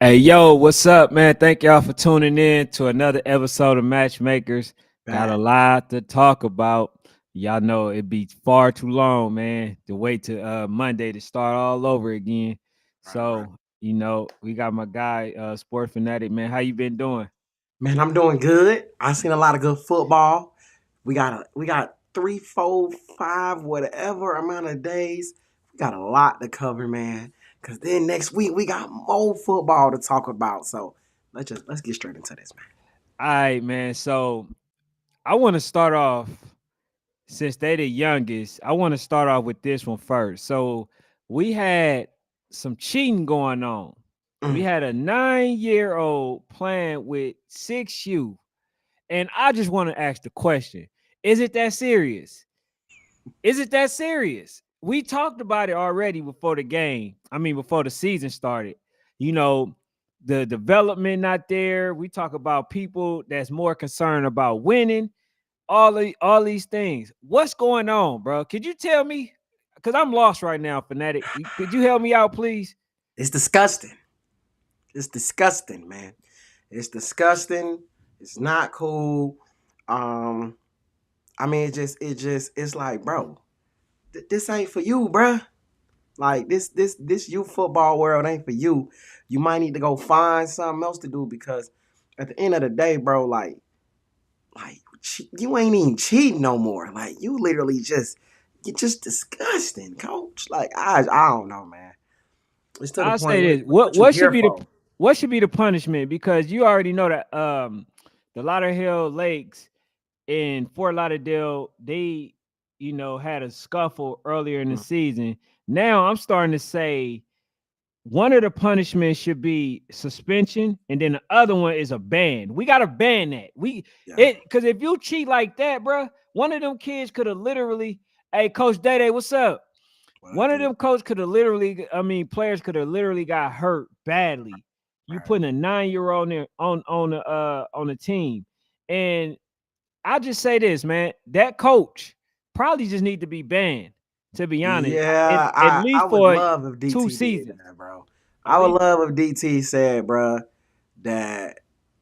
Hey, yo, what's up, man? Thank y'all for tuning in to another episode of Matchmakers. Got a Back. lot to talk about. Y'all know it'd be far too long, man, to wait to Monday to start all over again. Right. So, we got my guy, Sport Fanatic, man. How you been doing? Man, I'm doing good. I seen a lot of good football. We got 3, 4, 5, whatever amount of days. We got a lot to cover, man. Cause then next week we got more football to talk about. So let's get straight into this, man. All right, man. So I want to start off since they the youngest. I want to start off with this one first. So we had some cheating going on. We Mm. had a 9-year-old playing with 6 youth. And I just want to ask the question: is it that serious? Is it that serious? We talked about it already before the game. I mean, before the season started. You know, the development not there. We talk about people that's more concerned about winning. All these things. What's going on, bro? Could you tell me? Because I'm lost right now, fanatic. Could you help me out, please? It's disgusting. It's disgusting, man. It's disgusting. It's not cool. Um, I mean, it's like, bro, this ain't for you, bruh. Like this youth football world ain't for you. You might need to go find something else to do because at the end of the day, bro, like you ain't even cheating no more. Like you literally you're just disgusting, coach. Like I don't know, man. It's to the I'll point say where this. What what you what should here be the for? what should be the punishment? Because you already know that the Lauderhill Lakes in Fort Lauderdale, they had a scuffle earlier in the Mm, season. Now I'm starting to say one of the punishments should be suspension, and then the other one is a ban. We gotta ban that. yeah, Because if you cheat like that, bro, one of them kids could have literally, hey, Coach Day, what's up? what I One of did. them coach could have literally, I mean, players could have literally got hurt badly. You Right. putting a 9-year-old there on the team. And I just say this, man, that coach probably just need to be banned, to be honest. Yeah, At I least would for love if two DT did seasons. that, bro. At I would least love if DT said, bro, that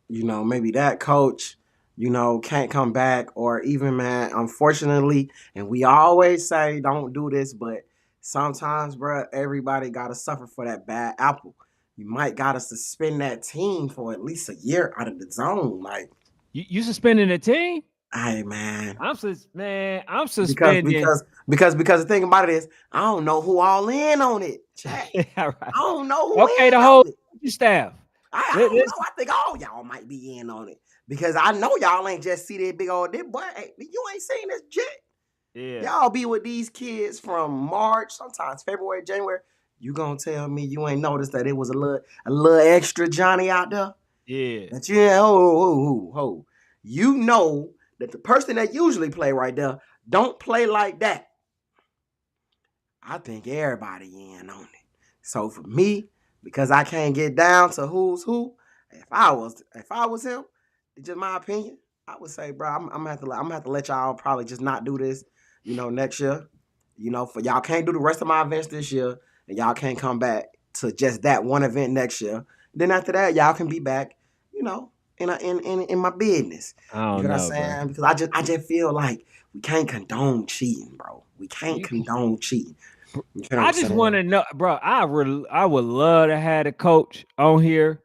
maybe that coach can't come back, or even, man, unfortunately, and we always say don't do this, but sometimes, bro, everybody gotta suffer for that bad apple. You might gotta suspend that team for at least a year out of the zone. Like, you suspending the team. hey, man. I'm Because suspending. because because the thing about it is I don't know who all in on it. Chat. All I right. don't know who Okay, the in whole on it. staff. I Let- don't let's- know. I think all y'all might be in on it because I know y'all ain't just see that big old dip, boy. Hey, you ain't seen this jet. yeah. Y'all be with these kids from March, sometimes February, January. You gonna tell me you ain't noticed that it was a little extra Johnny out there? Yeah. That you ho. You know that the person that usually play right there don't play like that. I think everybody in on it. So for me, because I can't get down to who's who, if I was him, it's just my opinion. I would say, bro, I'm gonna have to let y'all probably just not do this, next year. For y'all can't do the rest of my events this year, and y'all can't come back to just that one event next year. Then after that, y'all can be back, you know, in my business. I You don't know what I'm know, bro. saying? Because I just feel like we can't condone cheating, bro. We can't You can. condone cheating. You know what I I'm just want saying? to know, bro. I would love to have a coach on here,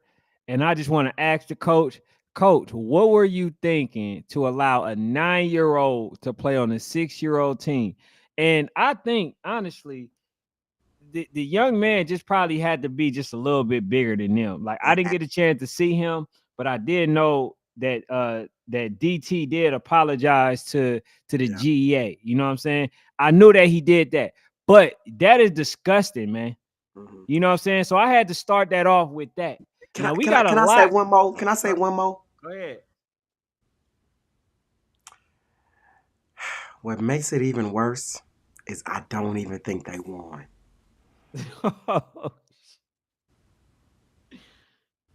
and I just want to ask the coach, Coach, what were you thinking to allow a 9-year-old to play on a 6-year-old team? And I think honestly, the young man just probably had to be just a little bit bigger than them. Like I didn't get a chance to see him, but I did know that DT did apologize to the Yeah. GEA. You know what I'm saying? I knew that he did that, but that is disgusting, man. Mhm. You know what I'm saying? So I had to start that off with that. Can I Now we can I got a can I say lot. one more? Can I say Uh, one more? Go ahead. What makes it even worse is I don't even think they won.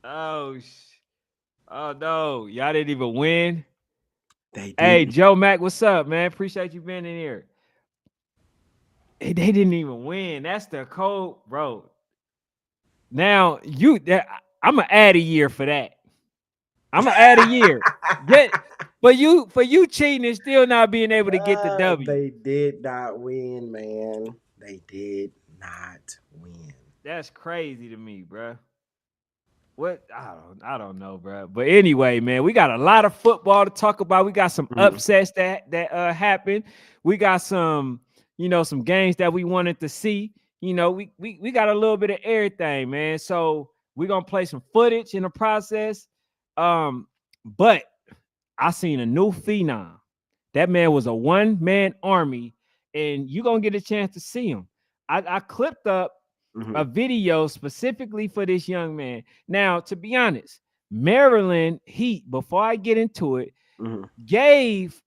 oh, oh no, y'all didn't even win. They Hey, didn't. Joe Mac, what's up, man? Appreciate you being in here. They didn't even win. That's the code, bro. Now you that I'm gonna add a year for that. I'm gonna add a year. Get for you cheating and still not being able to get the W. They did not win, man. They did not win. That's crazy to me, bro. What I don't know, bro. But anyway, man, we got a lot of football to talk about. We got some Mhm. upsets that happened. We got some, some games that we wanted to see. We got a little bit of everything, man. So we're gonna play some footage in the process. But I seen a new phenom. That man was a one-man army, and you're gonna get a chance to see him. I clipped up a Mhm. video specifically for this young man. Now, to be honest, Maryland Heat, before I get into it, Mhm. gave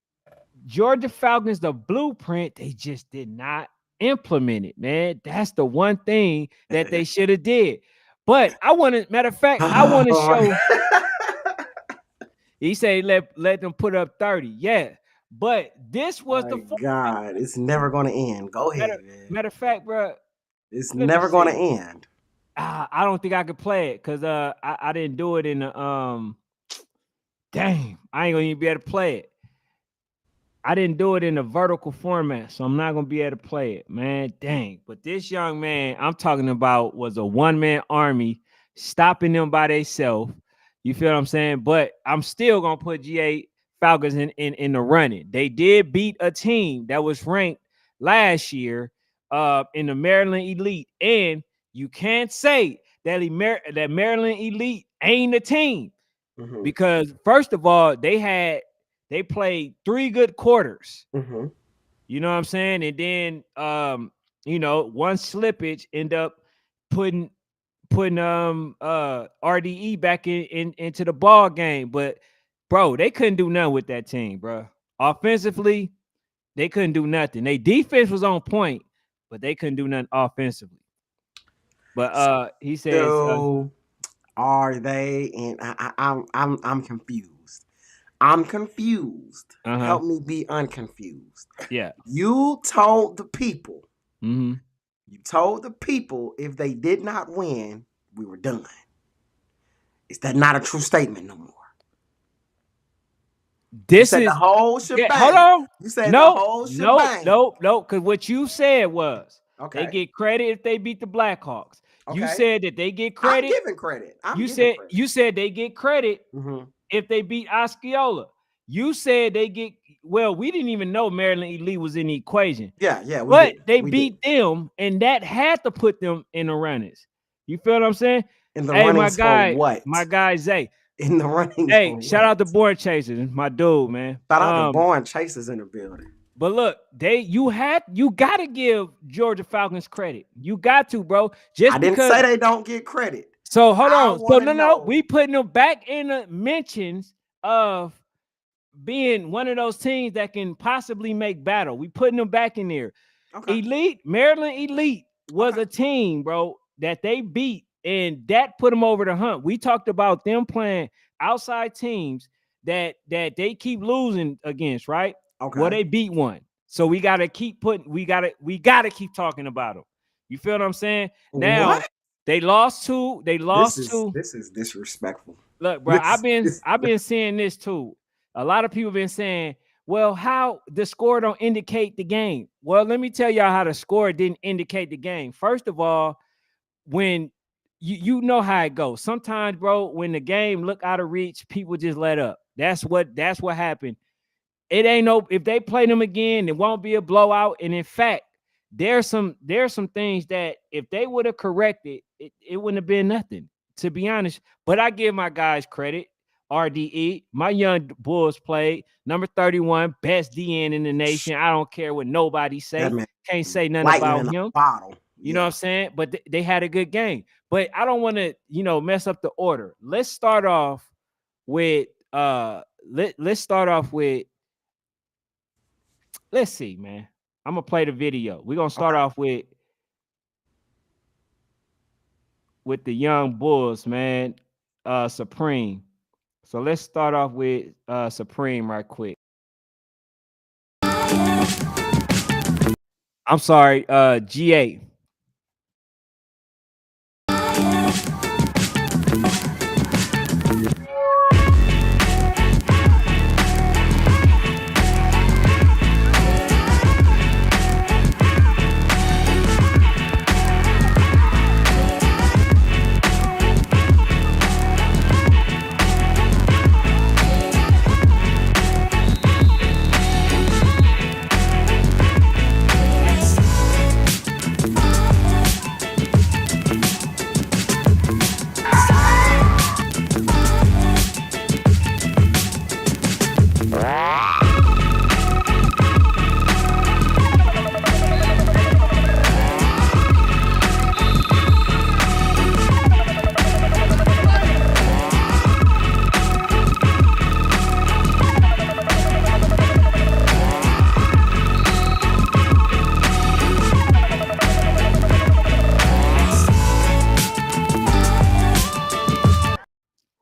Georgia Falcons the blueprint. They just did not implement it, man. That's the one thing that they should have did. But matter of fact, I want to Oh show. He said let them put up 30. Yeah. But this was my the God, it's never gonna end. Go matter, ahead, man. matter of fact, bro. It's Let me never gonna see. end. I don't think I could play it because I didn't do it in the dang, I ain't gonna even be able to play it. I didn't do it in a vertical format, so I'm not gonna be able to play it, man. Dang. But this young man I'm talking about was a one-man army stopping them by themselves. You feel what I'm saying? But I'm still gonna put GA Falcons in the running. They did beat a team that was ranked last year in the Maryland Elite, and you can't say that that Maryland Elite ain't a team Mhm. because first of all, they played 3 good quarters. Mhm. You know what I'm saying? And then one slippage end up putting RDE back into the ball game. But bro, they couldn't do nothing with that team, bro. Offensively, they couldn't do nothing. They defense was on point, but they couldn't do nothing offensively. But he says, So are they? And I'm confused. I'm confused. uh-huh, Help me be unconfused. yeah. You told the people. Mm-hmm. You told the people if they did not win, we were done. Is that not a true statement no more? You This said the is whole hold shebang. on. You said the No, whole no, shebang. no, no. Because what you said was they Okay. get credit if they beat the Blackhawks. You Okay. said that they get I'm credit. giving credit. I'm You giving said credit. you said they get credit Mm-hmm. if they beat Osceola. You said they get well. We didn't even know Maryland Elite was in the equation, Yeah, yeah, we but did. they We did. beat them, and that had to put them in the runnings. You feel what I'm saying? In the Hey, runnings for what? my guy Zay. In the runnings Hey, for shout what? out to Born Chasers, my dude, man. Shout out to Born Chasers in the building. But look, you gotta give Georgia Falcons credit. You got to, bro. I Just didn't because. say they don't get credit. So hold I on. So want to no. know. We putting them back in the mentions of being one of those teams that can possibly make battle. We putting them back in there. Okay. Elite, Maryland Elite was Okay. a team, bro, that they beat, and that put them over the hump. We talked about them playing outside teams that they keep losing against, right? Well, Okay. they beat one. So we gotta keep we gotta keep talking about them. You feel what I'm saying? Now What? they lost two. They lost two. This is disrespectful. Look, bro, This I've been seeing this too. A lot of people been saying, well, how the score don't indicate the game. Well, let me tell y'all how the score didn't indicate the game. First of all, when you know how it goes. Sometimes, bro, when the game look out of reach, people just let up. That's what happened. It ain't no if they play them again, it won't be a blowout. And in fact, there's some things that if they would have corrected, it wouldn't have been nothing, to be honest. But I give my guys credit. RDE, my young Bulls played number 31, best DN in the nation. I don't care what nobody that say. man Can't say nothing lightning about in a him. bottle. You know what Yeah. I'm saying? But they had a good game. But I don't want to, mess up the order. Let's start off with let's start off with let's see, man. I'm gonna play the video. We're gonna start Okay. off with the young Bulls, man. Supreme. So let's start off with Supreme right quick. I'm sorry, GA.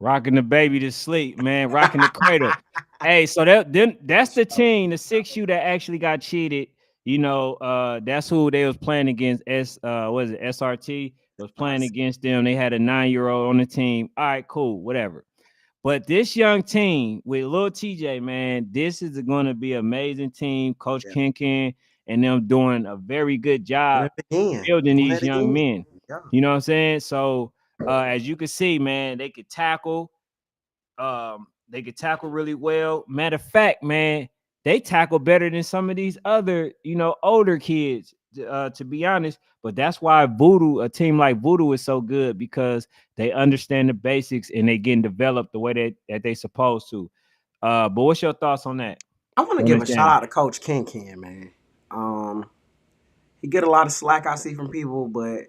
Rocking the baby to sleep, man. Rocking the cradle. Hey, so that's the team, the 6U that actually got cheated. That's who they was playing against. Was it SRT? Was playing against them. They had a 9-year-old on the team. All right, cool, whatever. But this young team with Lil TJ, man, this is going to be an amazing team. Coach Yeah. Ken and them doing a very good Doing job it again. building Doing these it young again. men. Yeah. You know what I'm saying? So as you can see, man, they could tackle. They could tackle really well. Matter of fact, man, they tackle better than some of these other, older kids. To be honest, but that's why a team like Voodoo, is so good because they understand the basics and they getting developed the way that they supposed to. But what's your thoughts on that? I want to On give this a shout game? out to Coach Ken, man. He get a lot of slack I see from people, but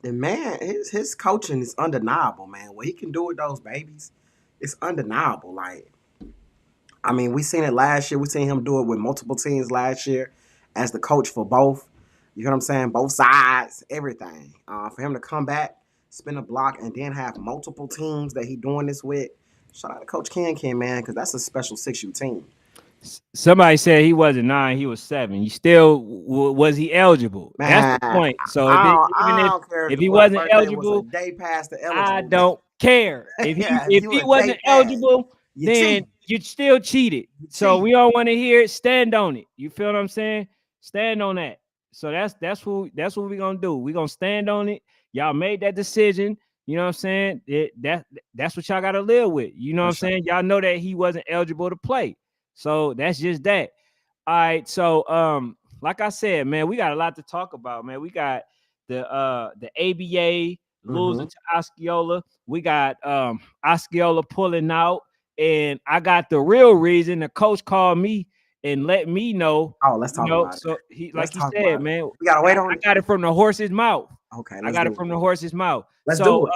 the man, his coaching is undeniable, man. What he can do with those babies, it's undeniable. Like, I mean, we seen it last year. We seen him do it with multiple teams last year as the coach for both. You know what I'm saying? Both sides, everything. For him to come back, spin a block, and then have multiple teams that he doing this with. Shout out to Coach Ken, man, because that's a special 6U team. Somebody said he wasn't 9, he was 7. You still was he eligible? That's Man, the point. So even I if don't care if if the he boy wasn't birthday was a eligible, day past the I eligible date. don't care. If he Yeah, if if you he a day wasn't past, eligible, you then cheat. you still cheated. You So cheat. we don't want to hear it. Stand on it. You feel what I'm saying? Stand on that. So that's what we're gonna do. We're gonna stand on it. Y'all made that decision. You know what I'm saying? That's what y'all gotta live with. You know what For I'm sure. saying? Y'all know that he wasn't eligible to play. So that's just that. All right. So like I said, man, we got a lot to talk about, man. We got the ABA Mm-hmm. losing to Osceola. We got Osceola pulling out. And I got the real reason. The coach called me and let me know, Oh, let's talk about it. so he Let's like he talk said, about it. man, We gotta I, wait I on it. got it from the horse's mouth. Okay, I let's got it do it. from the horse's mouth. Let's So do it.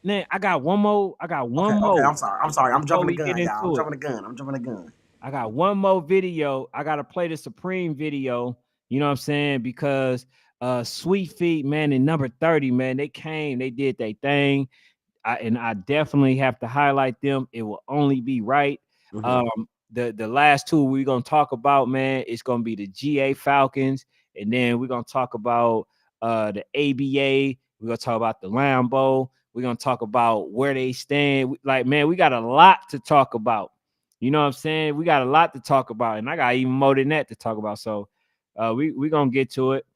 man, I got one more. I got Okay, one okay. more I'm sorry. I'm sorry. I'm before jumping the we get gun, y'all. I'm into it. jumping the gun. I'm jumping the gun. I got one more video. I gotta play the Supreme video. You know what I'm saying? Because Sweet Feet, man, in number 30, man, they came, they did their thing. And I definitely have to highlight them. It will only be right. Mm-hmm. Um, the last two we're gonna talk about, man, it's gonna be the GA Falcons, and then we're gonna talk about the ABA. We're gonna talk about the Lambo. We're gonna talk about where they stand. Like, man, we got a lot to talk about. You know what I'm saying? We got a lot to talk about, and I got even more than that to talk about. So we gonna get to it.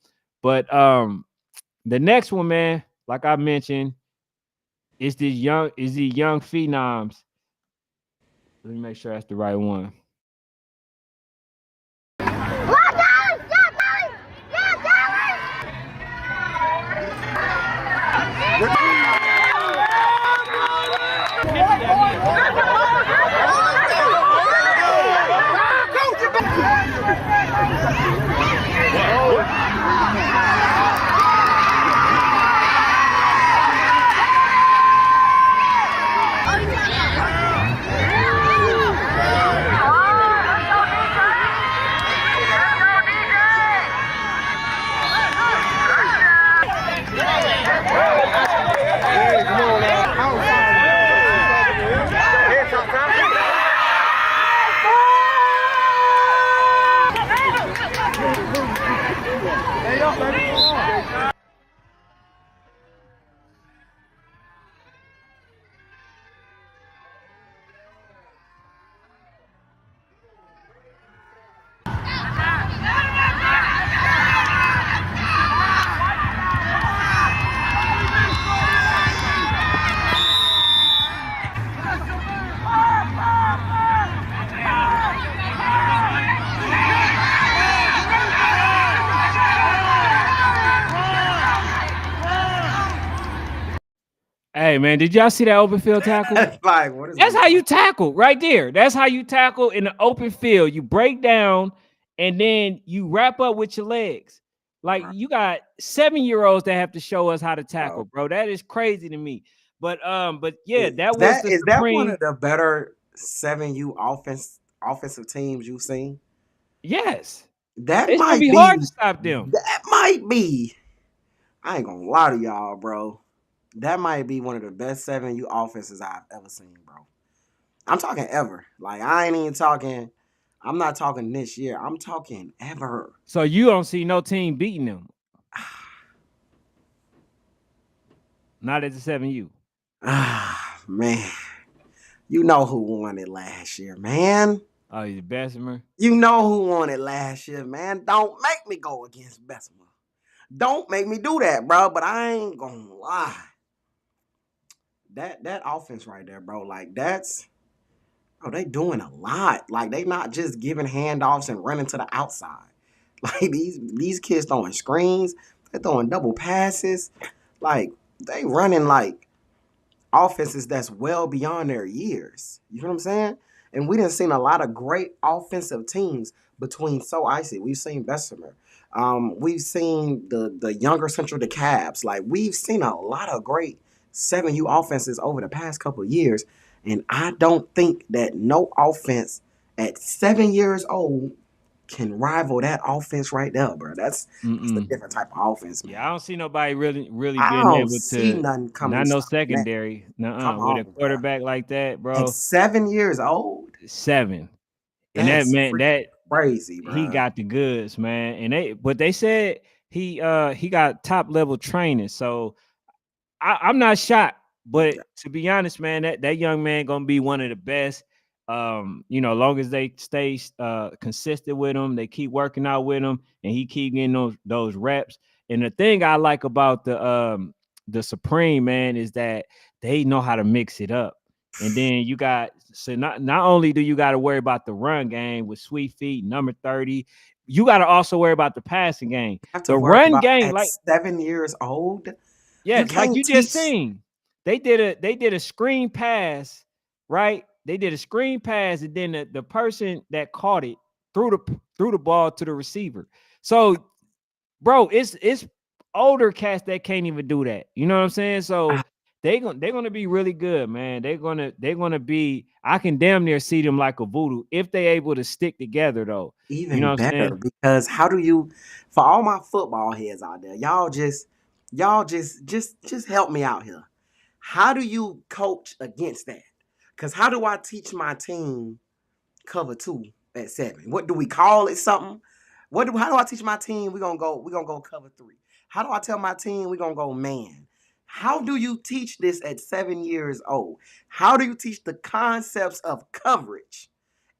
But the next one, man, like I mentioned, is the young phenoms. Let me make sure that's the right one. Hey man, did y'all see that open field tackle? Like, what is That's going how you on? tackle right there. That's how you tackle in the open field. You break down and then you wrap up with your legs. Like, you got 7-year-olds that have to show us how to tackle, Bro. bro. That is crazy to me. But yeah, Is that was that the is that one Supreme. of the better 7U offensive teams you've seen? Yes, That it's gonna might be hard to be. stop them. That might be. I ain't gonna lie to y'all, bro. That might be one of the best 7U offenses I've ever seen, bro. I'm talking ever. Like I ain't even talking. I'm not talking this year. I'm talking ever. So you don't see no team beating them, not at the 7U. Ah, man. You know who won it last year, man. Oh, he's Bessemer. You know who won it last year, man. Don't make me go against Bessemer. Don't make me do that, bro. But I ain't gonna lie. That offense right there, bro. Like that's oh, they doing a lot. Like they not just giving handoffs and running to the outside. Like these kids throwing screens, they throwing double passes. Like they running like offenses that's well beyond their years. You know what I'm saying? And we done seen a lot of great offensive teams between So Icy. We've seen Bessemer. We've seen the younger Central DeKalbs. Like we've seen a lot of great 7U offenses over the past couple of years. And I don't think that no offense at 7 years old can rival that offense right there, bro. That's a Mm-mm. different type of offense, Yeah, I man. don't see nobody really I being don't able see to. nothing coming Not and no stopping that. secondary. Come Nuh-uh. With a on, bro. quarterback like that, At bro. 7 years old, 7. And that that's man, freaking that crazy, he bro. got the goods, man. And but they said he got top level training. So I'm not shocked, but to be honest, man, that young man gonna be one of the best. Long as they stay consistent with him, they keep working out with him, and he keep getting those reps. And the thing I like about the Supreme man is that they know how to mix it up. And then you got so not only do you got to worry about the run game with Sweet Feet, number 30, you got to also worry about the passing game. Have to The worry run about game, at like 7 years old. You yes, like can't you just teach. seen. They did a screen pass, right? They did a screen pass, and then the person that caught it threw the ball to the receiver. So, bro, it's older cats that can't even do that. You know what I'm saying? So they're gonna be really good, man. They're gonna be. I can damn near see them like a voodoo if they able to stick together though. You know Even what I'm better saying? because how do you, for all my football heads out there, y'all just help me out here. How do you coach against that? Because how do I teach my team cover two at 7? What do we call it? Something? How do I teach my team we gonna go cover 3? How do I tell my team we gonna go man? How do you teach this at 7 years old? How do you teach the concepts of coverage?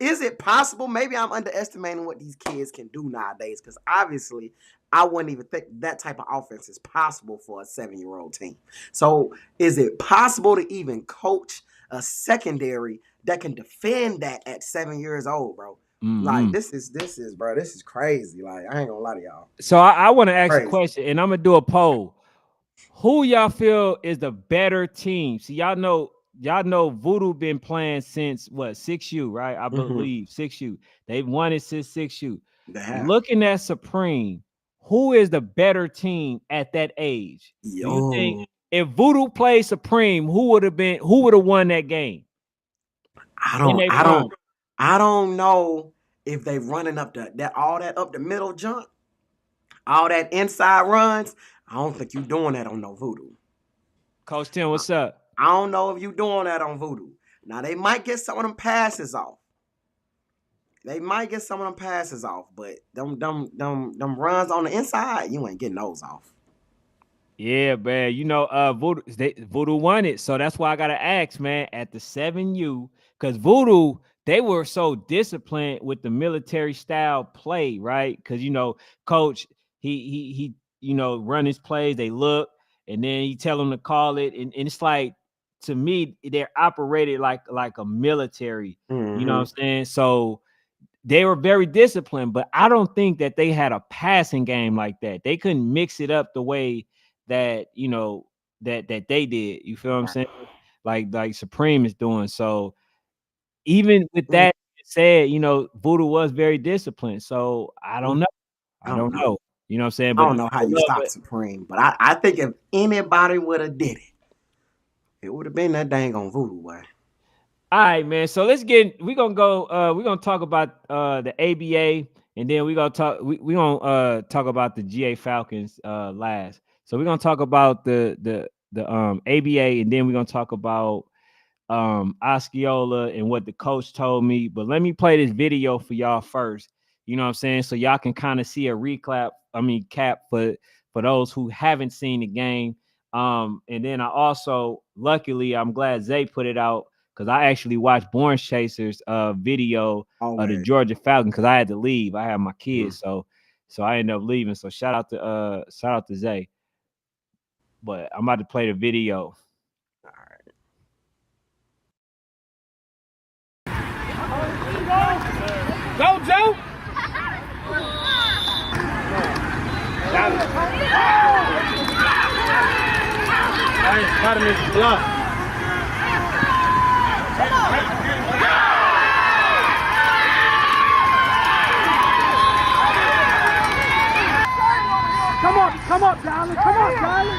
Is it possible? Maybe I'm underestimating what these kids can do nowadays because obviously I wouldn't even think that type of offense is possible for a 7-year-old team. So is it possible to even coach a secondary that can defend that at 7 years old, bro? Like Mm-hmm. this is bro, this is crazy. Like I ain't gonna lie to y'all. So I want to ask a Crazy. question, and I'm gonna do a poll. Who y'all feel is the better team? See, y'all know Voodoo been playing since what 6U, right? I Mm-hmm. believe 6U. They've won it since 6U. They have. Looking at Supreme, who is the better team at that age? Do you think Yo, if Voodoo played Supreme, who would have won that game I in don't, their I prime? don't, I don't know if they running up that all that up the middle jump, all that inside runs. I don't think you doing that on no voodoo. Coach Tim, I, what's up? I don't know if you doing that on voodoo. Now they might get some of them passes off. They might get some of them passes off, but them runs on the inside, you ain't getting those off. Yeah, man. Voodoo won it. So that's why I gotta ask, man, at the 7U, because Voodoo, they were so disciplined with the military style play, right? Because coach, he run his plays, they look, and then he tell them to call it. And it's like to me, they're operated like a military, you know what I'm Mm-hmm. saying? So they were very disciplined, but I don't think that they had a passing game like that. They couldn't mix it up the way that that they did. You feel what I'm saying? Like Supreme is doing. So even with Mm, that said, Voodoo was very disciplined. So I mm, don't know. I I don't don't know. know. You know what I'm saying? I But don't know how I you love stop it. Supreme, but I think if anybody would have did it, it would have been that dang on voodoo way. All right, man. So we're gonna talk about the ABA, and then we're gonna talk about the GA Falcons last. So we're gonna talk about ABA, and then we're gonna talk about Osceola and what the coach told me. But let me play this video for y'all first. You know what I'm saying? So y'all can kind of see a cap for those who haven't seen the game. And then I also, luckily, I'm glad Zay put it out because I actually watched Born Chasers video of the Georgia Falcons because I had to leave. I had my kids, so I ended up leaving. So shout out to Zay. But I'm about to play the video. All right. Go, Joe! Got him in the bluff. Come up, darling. Come on, darling.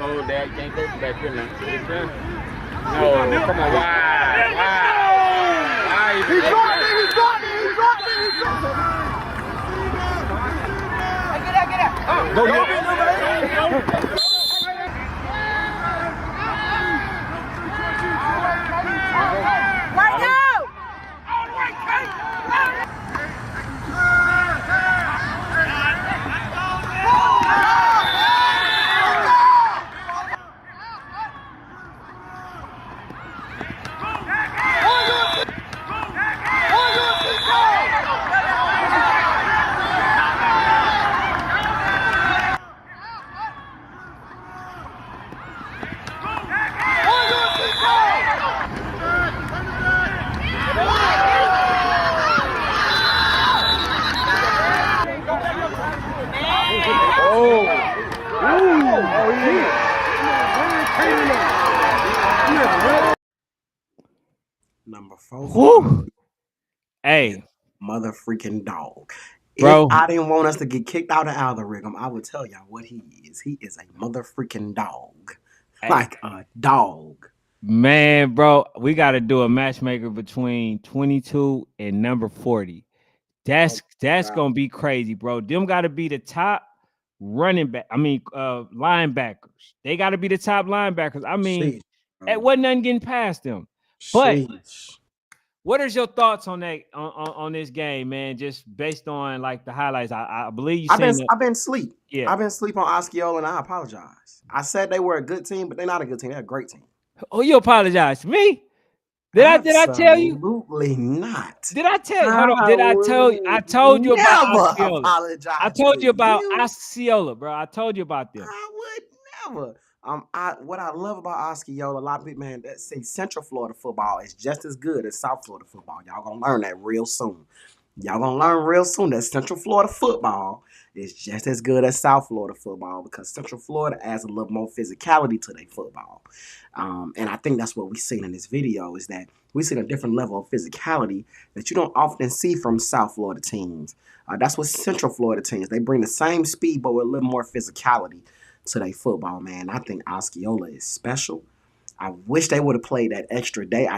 Oh, Dad, you can't go back here now. No, come on, why? He dropped it! Get out! Go, right now! Number 4. Woo. Hey, mother freaking dog. Bro. If I didn't want us to get kicked out of algorithm, I would tell y'all what he is. He is a mother freaking dog. Hey. Like a dog. Man, bro, we got to do a matchmaker between 22 and number 40. That's gonna be crazy, bro. Them got to be the top linebackers. They got to be the top linebackers. I mean, it wasn't nothing getting past them. But what is your thoughts on that on this game, man? Just based on like the highlights, I believe you. I've been asleep. Yeah, I've been asleep on Osceola, and I apologize. I said they were a good team, but they're not a good team. They're a great team. Oh, you apologize to me? Did I tell you? Absolutely not. Did I tell you? Hold on. Did I tell you? I told you about Osceola. Apologize. I told you about Osceola, bro. I told you about them. I would never. What I love about Osceola, a lot of people, man, that say Central Florida football is just as good as South Florida football. Y'all gonna learn that real soon. Y'all gonna learn real soon that Central Florida football is just as good as South Florida football because Central Florida adds a little more physicality to their football. And I think that's what we seen in this video is that we seen a different level of physicality that you don't often see from South Florida teams. That's what Central Florida teams. They bring the same speed but with a little more physicality to their football, man. I think Osceola is special. I wish they would have played that extra day.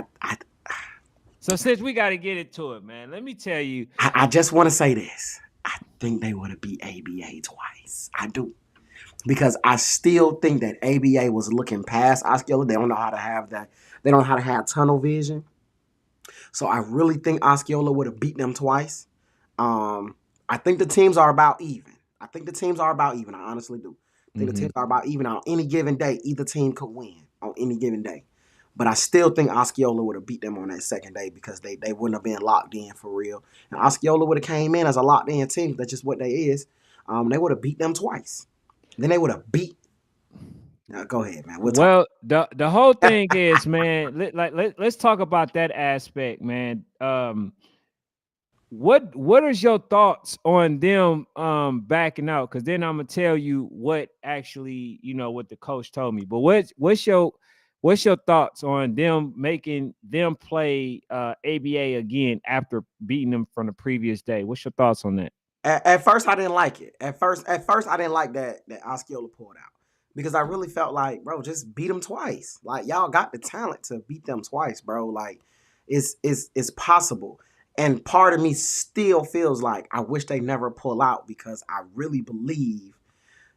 So since we got to get into it, man, let me tell you. I just want to say this. I think they would have beat ABA twice. I do. Because I still think that ABA was looking past Osceola. They don't know how to have that. They don't know how to have tunnel vision. So I really think Osceola would have beat them twice. I think the teams are about even. I think the teams are about even. I honestly do. I think the Mm-hmm. teams are about even on any given day. Either team could win on any given day. But I still think Osceola would have beat them on that second day because they wouldn't have been locked in for real. And Osceola would have came in as a locked in team. That's just what they is. They would have beat them twice. Then they would have beat. Now, go ahead, man. We'll talk. Well, the whole thing is, man. Let's talk about that aspect, man. What is your thoughts on them backing out? Because then I'm gonna tell you what actually what the coach told me. But what's your thoughts on them making them play ABA again after beating them from the previous day? What's your thoughts on that? At first, I didn't like it. At first, I didn't like that Osceola pulled out because I really felt like, bro, just beat them twice. Like y'all got the talent to beat them twice, bro. Like it's possible. And part of me still feels like I wish they never pull out because I really believe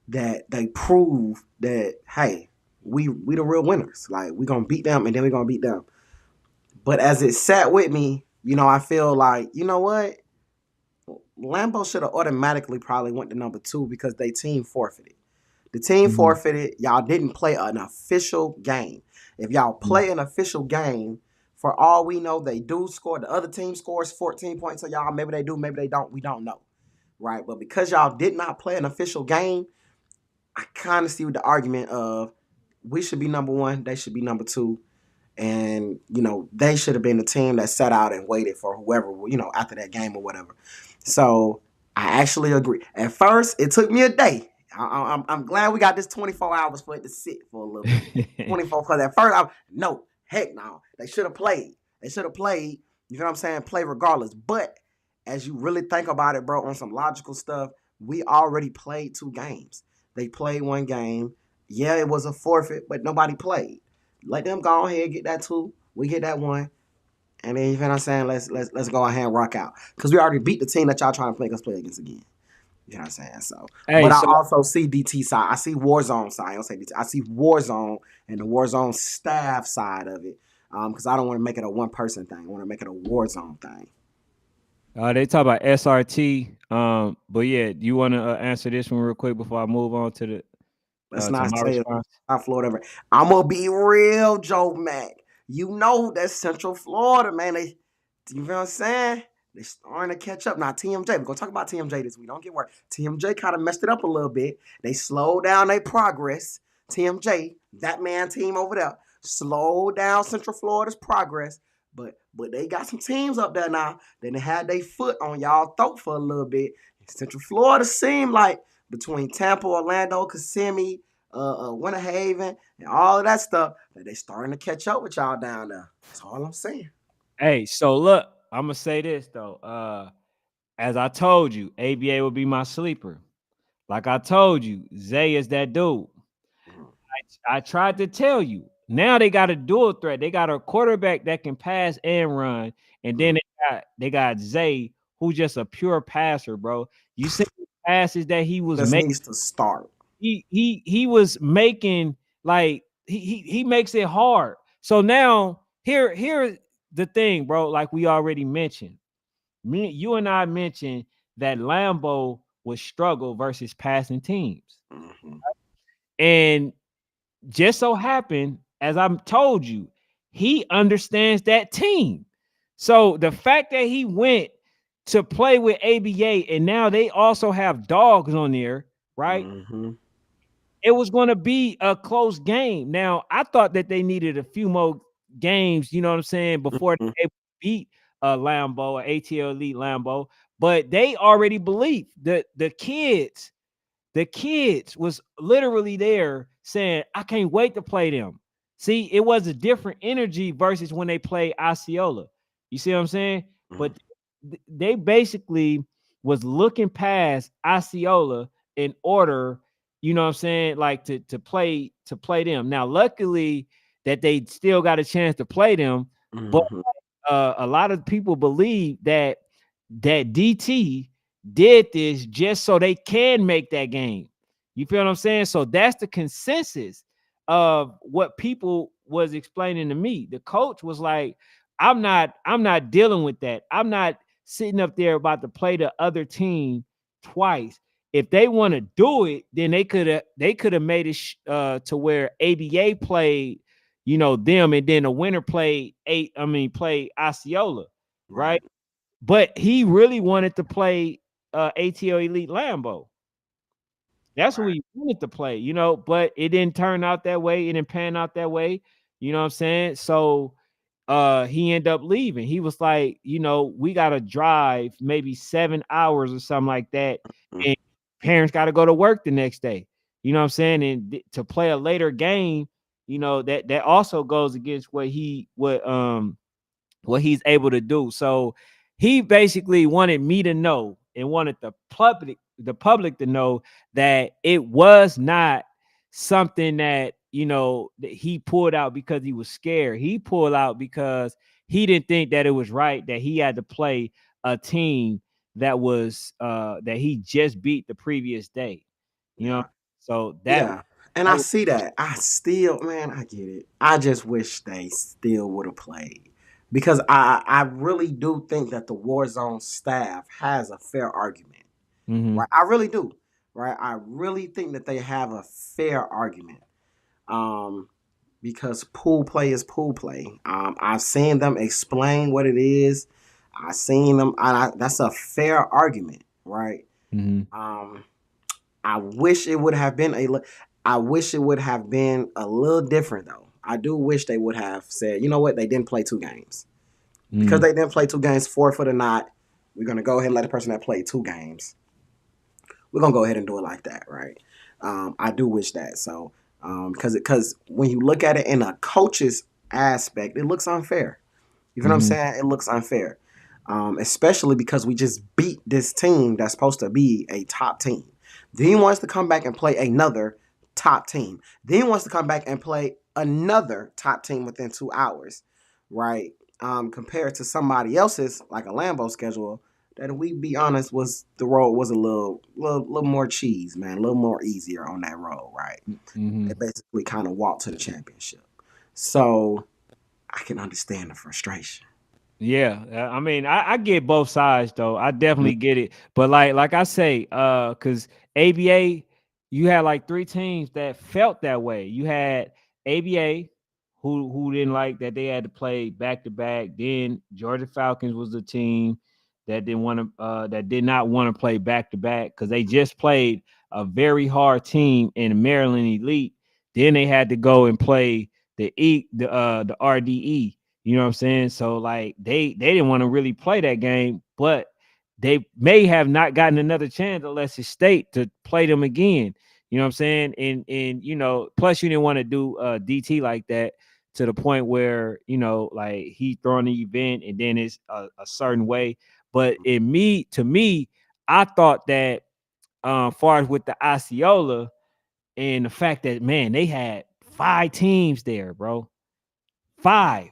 that they prove that hey, we the real winners. Like we gonna beat them and then we gonna beat them. But as it sat with me, I feel like you know what Lambo should have automatically probably went to number two because they team forfeited. The team Mhm. forfeited. Y'all didn't play an official game. If y'all play an official game, for all we know, they do score. The other team scores 14 points to y'all. Maybe they do, maybe they don't. We don't know. Right? But because y'all did not play an official game, I kind of see the argument of we should be number one, they should be number two. And, they should have been the team that sat out and waited for whoever, after that game or whatever. So I actually agree. At first, it took me a day. I'm glad we got this 24 hours for it to sit for a little bit. 24, because at first, no, heck no. They should have played. They should have played, you know what I'm saying, play regardless. But as you really think about it, bro, on some logical stuff, we already played two games. They played one game. Yeah, it was a forfeit, but nobody played. Let them go ahead and get that two. We get that one. And then you know what I'm saying? Let's go ahead and rock out. Because we already beat the team that y'all trying to make us play against again. You know what I'm saying? So, Hey, but I so also see DT side. I see Warzone side. I don't say DT. I see Warzone and the Warzone staff side of it. Because I don't want to make it a one person thing. I want to make it a Warzone thing. they talk about SRT. But yeah, do you want to answer this one real quick before I move on Let's to not my say response? South Florida. I'm gonna be real, Joe Mac. You know that's Central Florida, man. You know what I'm saying? They starting to catch up. Now TMJ, we're gonna talk about TMJ this week. Don't get worried. TMJ kind of messed it up a little bit. They slowed down their progress. TMJ, that man team over there, slowed down Central Florida's progress. But they got some teams up there now. Then they had their foot on y'all throat for a little bit. Central Florida seemed like between Tampa, Orlando, Kissimmee, Winter Haven, and all of that stuff, that they starting to catch up with y'all down there. That's all I'm saying. Hey, so look, I'm gonna say this though. As I told you, ABA will be my sleeper. Like I told you, Zay is that dude. Mhm. I tried to tell you. Now they got a dual threat. They got a quarterback that can pass and run, and then Mhm. they got Zay, who's just a pure passer, bro. You see the passes that he was Just making. needs to start. He was making like he makes it hard. So now here's the thing, bro. Like we already mentioned, you and I mentioned that Lambo would struggle versus passing teams, Mhm. and just so happened, as I told you, he understands that team. So the fact that he went to play with ABA and now they also have dogs on there, right? Mhm. It was going to be a close game. Now, I thought that they needed a few more games, you know what I'm saying, before Mhm. they beat Lambo or ATL Elite Lambo, but they already believed that the kids was literally there saying, I can't wait to play them. See, it was a different energy versus when they played Osceola. You see what I'm saying? Mhm. But they basically was looking past Osceola in order, you know what I'm saying, like to play them. Now, luckily that they still got a chance to play them, but Mhm. a lot of people believe that DT did this just so they can make that game. You feel what I'm saying? So that's the consensus of what people was explaining to me. The coach was like, I'm not dealing with that. I'm not sitting up there about to play the other team twice. If they want to do it, then they could have made it to where ABA played, them, and then the winner played played Osceola, right? Right. But he really wanted to play ATL Elite Lambo. That's who Right. he wanted to play, but it didn't turn out that way. It didn't pan out that way. You know what I'm saying? So he ended up leaving. He was like, we gotta drive maybe 7 hours or something like that. Mm. And parents gotta go to work the next day. You know what I'm saying? And to play a later game, that also goes against what he's able to do. So he basically wanted me to know and wanted the public to know that it was not something that that he pulled out because he was scared. He pulled out because he didn't think that it was right that he had to play a team that he just beat the previous day. You know, Yeah. so that Yeah. And I that was see that. I still, man, I get it. I just wish they still would have played. Because I really do think that the Warzone staff has a fair argument. mhm, Right? I really do. Right? I really think that they have a fair argument. Um, because pool play is pool play. I've seen them explain what it is. I've seen them. That's a fair argument, right? mhm, Um, I wish it would have been I wish it would have been a little different though. I do wish they would have said, you know what, they didn't play 2 games because mhm, they didn't play 2 games. Fourth or not, we're gonna go ahead and let the person that played 2 games. We're gonna go ahead and do it like that, right? I do wish that. So because when you look at it in a coach's aspect, it looks unfair. You know what I'm mhm, saying? It looks unfair, especially because we just beat this team that's supposed to be a top team. Then he wants to come back and play another top team. Then he wants to come back and play another top team within 2 hours, right? Compared to somebody else's, like a Lambo schedule, that we be honest was the road was a little more cheese, man, a little more easier on that road, right? They mhm. basically kind of walked to the championship. So I can understand the frustration. Yeah, I get both sides though. I definitely get it. But like I say, because ABA, you had like three teams that felt that way. You had ABA, who didn't like that they had to play back to back. Then Georgia Falcons was the team that did not want to play back to back because they just played a very hard team in Maryland Elite. Then they had to go and play the RDE. You know what I'm saying? So like they didn't want to really play that game, but they may have not gotten another chance unless it's state to play them again. You know what I'm saying? And plus you didn't want to do DT like that to the point where like he throwing the event and then it's a certain way. But to me, I thought that far as with the Osceola and the fact that man, they had 5 teams there, bro. 5.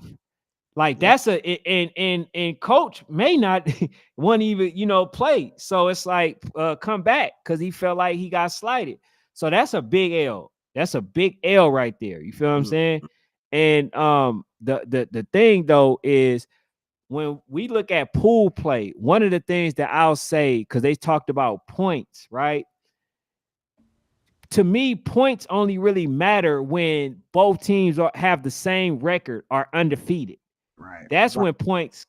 Like Yeah, that's and coach may not want to even play. So it's like come back because he felt like he got slighted. So that's a big L. That's a big L right there. You feel what I'm mm, saying? And the thing though is when we look at pool play, one of the things that I'll say because they talked about points, right? To me, points only really matter when both teams have the same record, are undefeated. right, That's right, when points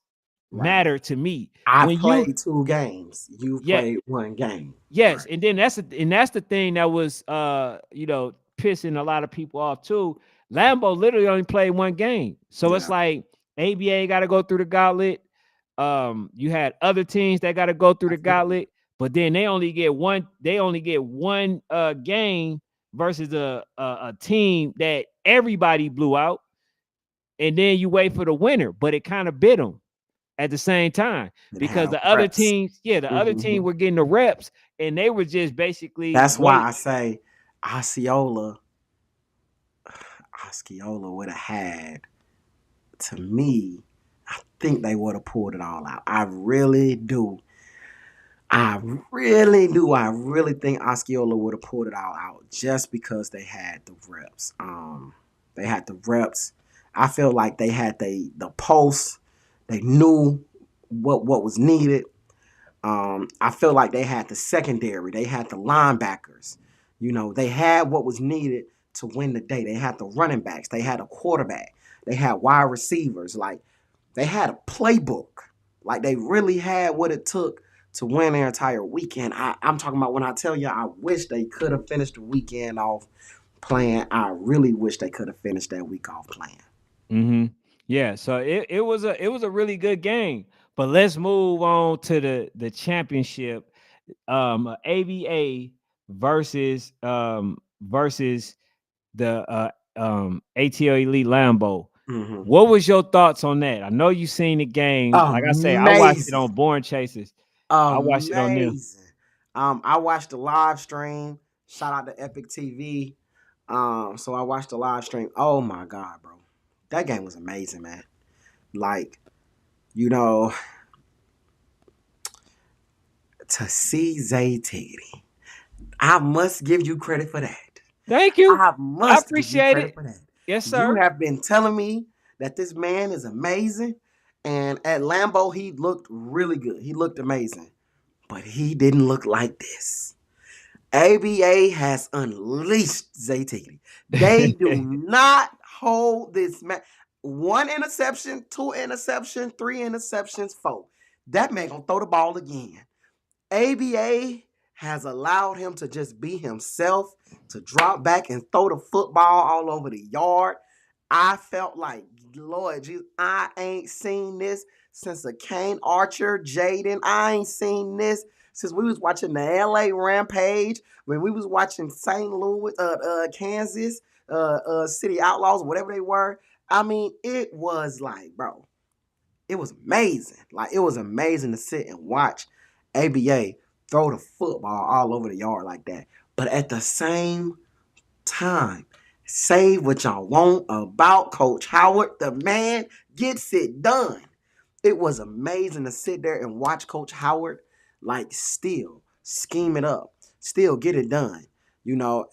right. matter to me. I When you played 2 games. You yeah, played 1 game. yes, Right. and then that's the thing that was pissing a lot of people off too. Lambo literally only played 1 game. So it's Yeah. like ABA got to go through the gauntlet. You had other teams that got to go through the Absolutely. gauntlet, but then they only get one game versus a team that everybody blew out, and then you wait for the winner, but it kind of bit them at the same time It because had the other reps. teams, yeah, the other team Hmm. were getting the reps and they were just basically That's why wait. I say Osceola, Osceola would have had, to me, I think they would have pulled it all out. I really do. I really do. I really think Osceola would have pulled it all out just because they had the reps. They had the reps. I feel like they had the pulse. They knew what was needed. I feel like they had the secondary, they had the linebackers. They had what was needed to win the day. They had the running backs, they had a quarterback, they had wide receivers. Like they had a playbook. Like they really had what it took to win their entire weekend. I'm talking about when I tell you, I wish they could have finished the weekend off playing. I really wish they could have finished that week off playing. Mm-hmm. Yeah, so it was a really good game. But let's move on to the championship. ABA versus the ATL Elite Lambo. Hmm. What was your thoughts on that? I know you seen the game. Like I say, I watched it Amazing. on Born Chasers. I watched it on them. Amazing. I watched the live stream. Shout out to Epic TV. So I watched the live stream. Oh my God, bro. That game was amazing, man. Like, you know, to see Zay Tiggity, I must give you credit for that. Thank you. I I must give you appreciate credit it. for that. Yes, You sir. have been telling me that this man is amazing. And at Lambeau, he looked really good. He looked amazing. But he didn't look like this. ABA has unleashed Zay Tiggity. They do not hold this man. One interception, two interceptions, three interceptions, four. That man gonna throw the ball again. ABA has allowed him to just be himself, to drop back and throw the football all over the yard. I felt like, Lord Jesus, I ain't seen this since a Kane Archer, Jaden. I ain't seen this since we was watching the LA Rampage, when we was watching St. Louis, Kansas, City Outlaws, whatever they were. I mean, it was like, bro, it was amazing. Like it was amazing to sit and watch ABA throw the football all over the yard like that. But at the same time, say what y'all want about Coach Howard. The man gets it done. It was amazing to sit there and watch Coach Howard like still scheme it up, still get it done.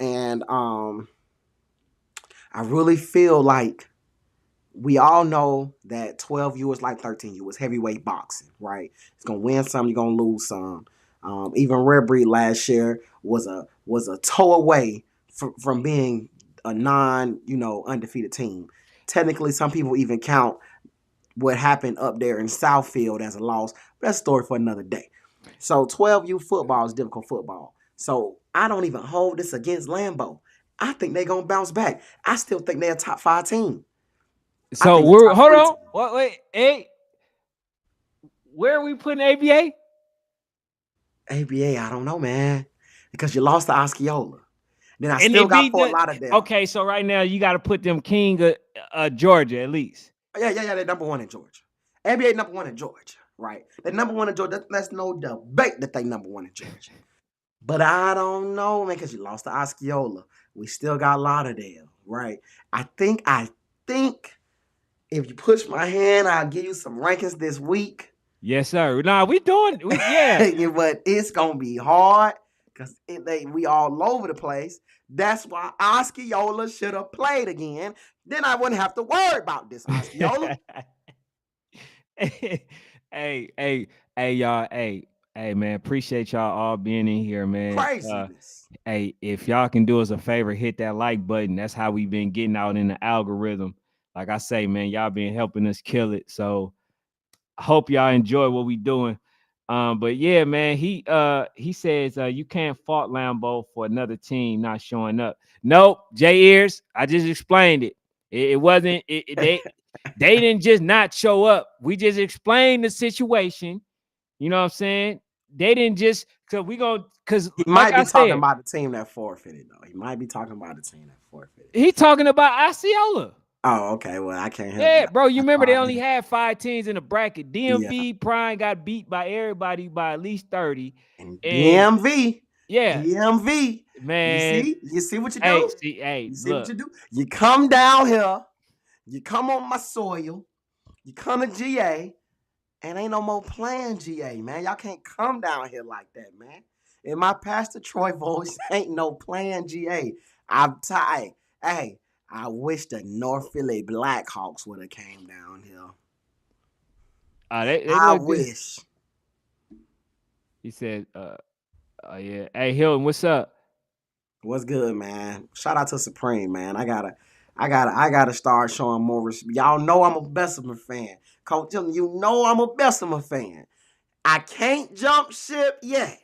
And I really feel like we all know that 12U is like 13U. It's heavyweight boxing, right? It's gonna win some, you're gonna lose some. Even Rare Breed last year was a toe away from being a undefeated team. Technically, some people even count what happened up there in Southfield as a loss. But that's a story for another day. So 12U football is difficult football. So I don't even hold this against Lambeau. I think they're gonna bounce back. I still think they're a top 5 team. I So think a we're top hold 3 on. team. Wait, hey, where are we putting ABA? ABA, I don't know, man. Because you lost to Osceola. Then I And they still got beat Fort the Lauderdale. okay. So right now you got to put them King of Georgia at least. Yeah, they're number 1 in Georgia. ABA number 1 in Georgia, right? They're number 1 in Georgia. That's no debate that they number 1 in Georgia. But I don't know, man, because you lost to Osceola. We still got Lauderdale, right? I think if you push my hand, I'll give you some rankings this week. Yes, sir. Nah, we doing. Yeah. But it's gonna be hard because we all over the place. That's why Osceola should have played again. Then I wouldn't have to worry about this Osceola. hey, hey, y'all. Hey, man. Appreciate y'all all being in here, man. Craziness. Hey, if y'all can do us a favor, hit that like button. That's how we've been getting out in the algorithm. Like I say, man, y'all been helping us kill it. So I hope y'all enjoy what we doing. But yeah, man, he says you can't fault Lambeau for another team not showing up. Nope, Jay Ears, I just explained it. It wasn't they didn't just not show up. We just explained the situation. You know what I'm saying? They didn't just because He like might I be talking said, about the team that forfeited, though. He might be talking about the team that forfeited. he talking about Osceola. Oh, okay. Well, I can't help Yeah, you. bro. You That's remember they fine. only had 5 teams in the bracket. Yeah. DMV Prime got beat by everybody by at least 30. And And DMV, yeah, DMV. You man. see? You see what you Hey, do? see, hey, You see what look. you do? You come down here, you come on my soil, you come to GA, and ain't no more playing GA, man. Y'all can't come down here like that, man. In my Pastor Troy voice, ain't no playing GA. I'm tired. Hey, I wish the North Philly Blackhawks would have came down here. They I look good. wish. He said, yeah. Hey Hilton, what's up? What's good, man? Shout out to Supreme, man. I gotta start showing more respect. Y'all know I'm a Bessemer fan. Coach, you know I'm a Bessemer fan. I can't jump ship yet,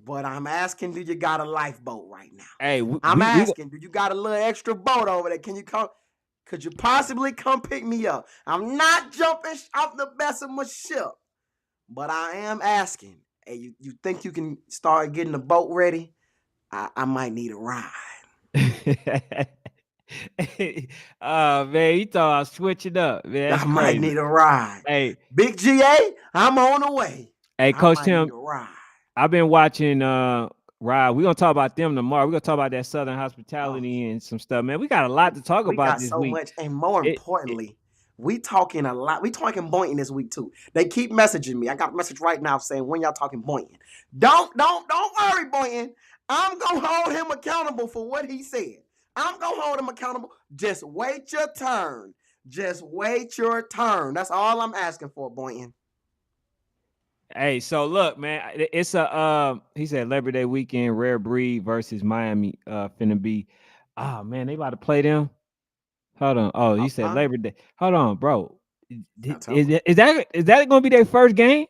but I'm asking, do you got a lifeboat right now? Hey, I'm asking, do you got a little extra boat over there? Can you come? Could you possibly come pick me up? I'm not jumping off the Bessemer ship, but I am asking. Hey, you think you can start getting the boat ready? I might need a ride. Oh man, you thought I was switching up. Man, that's I might crazy. need a ride. Hey, Big GA, I'm on the way. hey, I Coach might need Tim, a ride. I've been watching Ride. We're gonna talk about them tomorrow. We're gonna talk about that Southern Oh, hospitality and some stuff, man. We got a lot to talk we about got this so week. much, and more It importantly, we talking a lot. We talking Boynton this week too. They keep messaging me. I got a message right now saying when y'all talking Boynton. Don't worry, Boynton. I'm gonna hold him accountable for what he said. I'm gonna hold him accountable. Just wait your turn. Just wait your turn. That's all I'm asking for, Boynton. Hey, so look, man, it's a he said Labor Day weekend, Rare Breed versus Miami finna be. Oh man, they about to play them. Hold on. Oh, he said Huh? Labor Day. Hold on, bro. October. Is that gonna be their first game?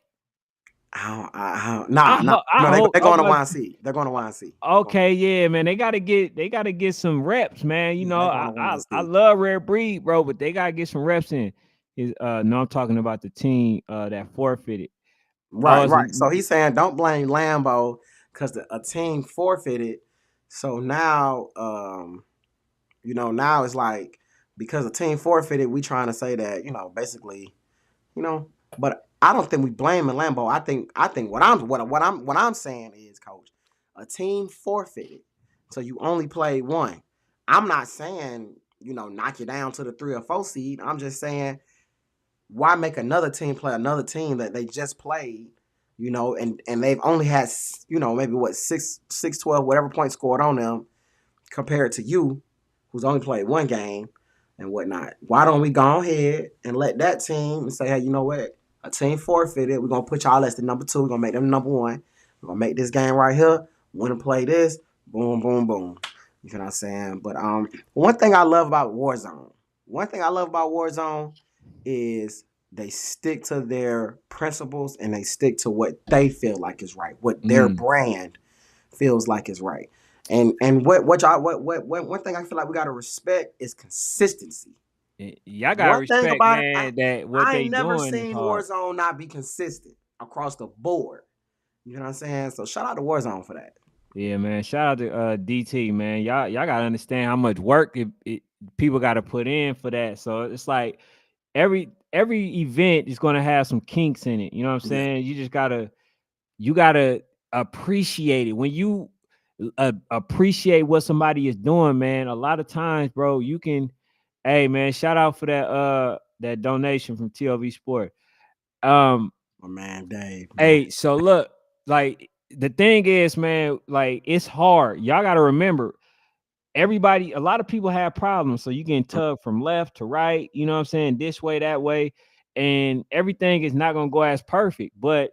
Nah, nah. I No, hope they're I going to was YNC. They're going to YNC. They're going. okay, yeah, man. They gotta get some reps, man. You Yeah, know, they're going I to I, I YNC. love Rare Breed, bro, but they gotta get some reps in. No, I'm talking about the team that forfeited. Oh, Right, right. So he's saying don't blame Lambo because a team forfeited. So now, now it's like because a team forfeited, we trying to say that basically, But I don't think we blaming Lambo. I think what I'm saying is, Coach, a team forfeited, so you only played one. I'm not saying knock you down to the 3 or 4 seed. I'm just saying why make another team play another team that they just played, and they've only had maybe what 6, 12 whatever points scored on them compared to you, who's only played one game and whatnot. Why don't we go ahead and let that team and say, hey, you know what? A team forfeited. We're gonna put y'all as the number 2. We're gonna make them number 1. We're gonna make this game right here. Win and play this. Boom, boom, boom. You know what I'm saying? But one thing I love about Warzone. One thing I love about Warzone is they stick to their principles and they stick to what they feel like is right, what their mm, brand feels like is right. And what y'all what one thing I feel like we gotta respect is consistency. y'all gotta One thing respect, about it, man, that what I they ain't never doing is seen hard. Warzone not be consistent across the board. You know what I'm saying? So shout out to Warzone for that. Yeah, man. Shout out to DT, man. Y'all gotta understand how much work people gotta put in for that. So it's like every event is gonna have some kinks in it. You know what I'm Yeah, saying? You gotta appreciate it. When you appreciate what somebody is doing, man, a lot of times, bro, you can hey man, shout out for that donation from TLV Sport. Um, my man Dave, man. hey, so look, like the thing is, man, like it's hard. Y'all gotta remember, a lot of people have problems. So you can tug from left to right, you know what I'm saying, this way, that way, and everything is not gonna go as perfect. But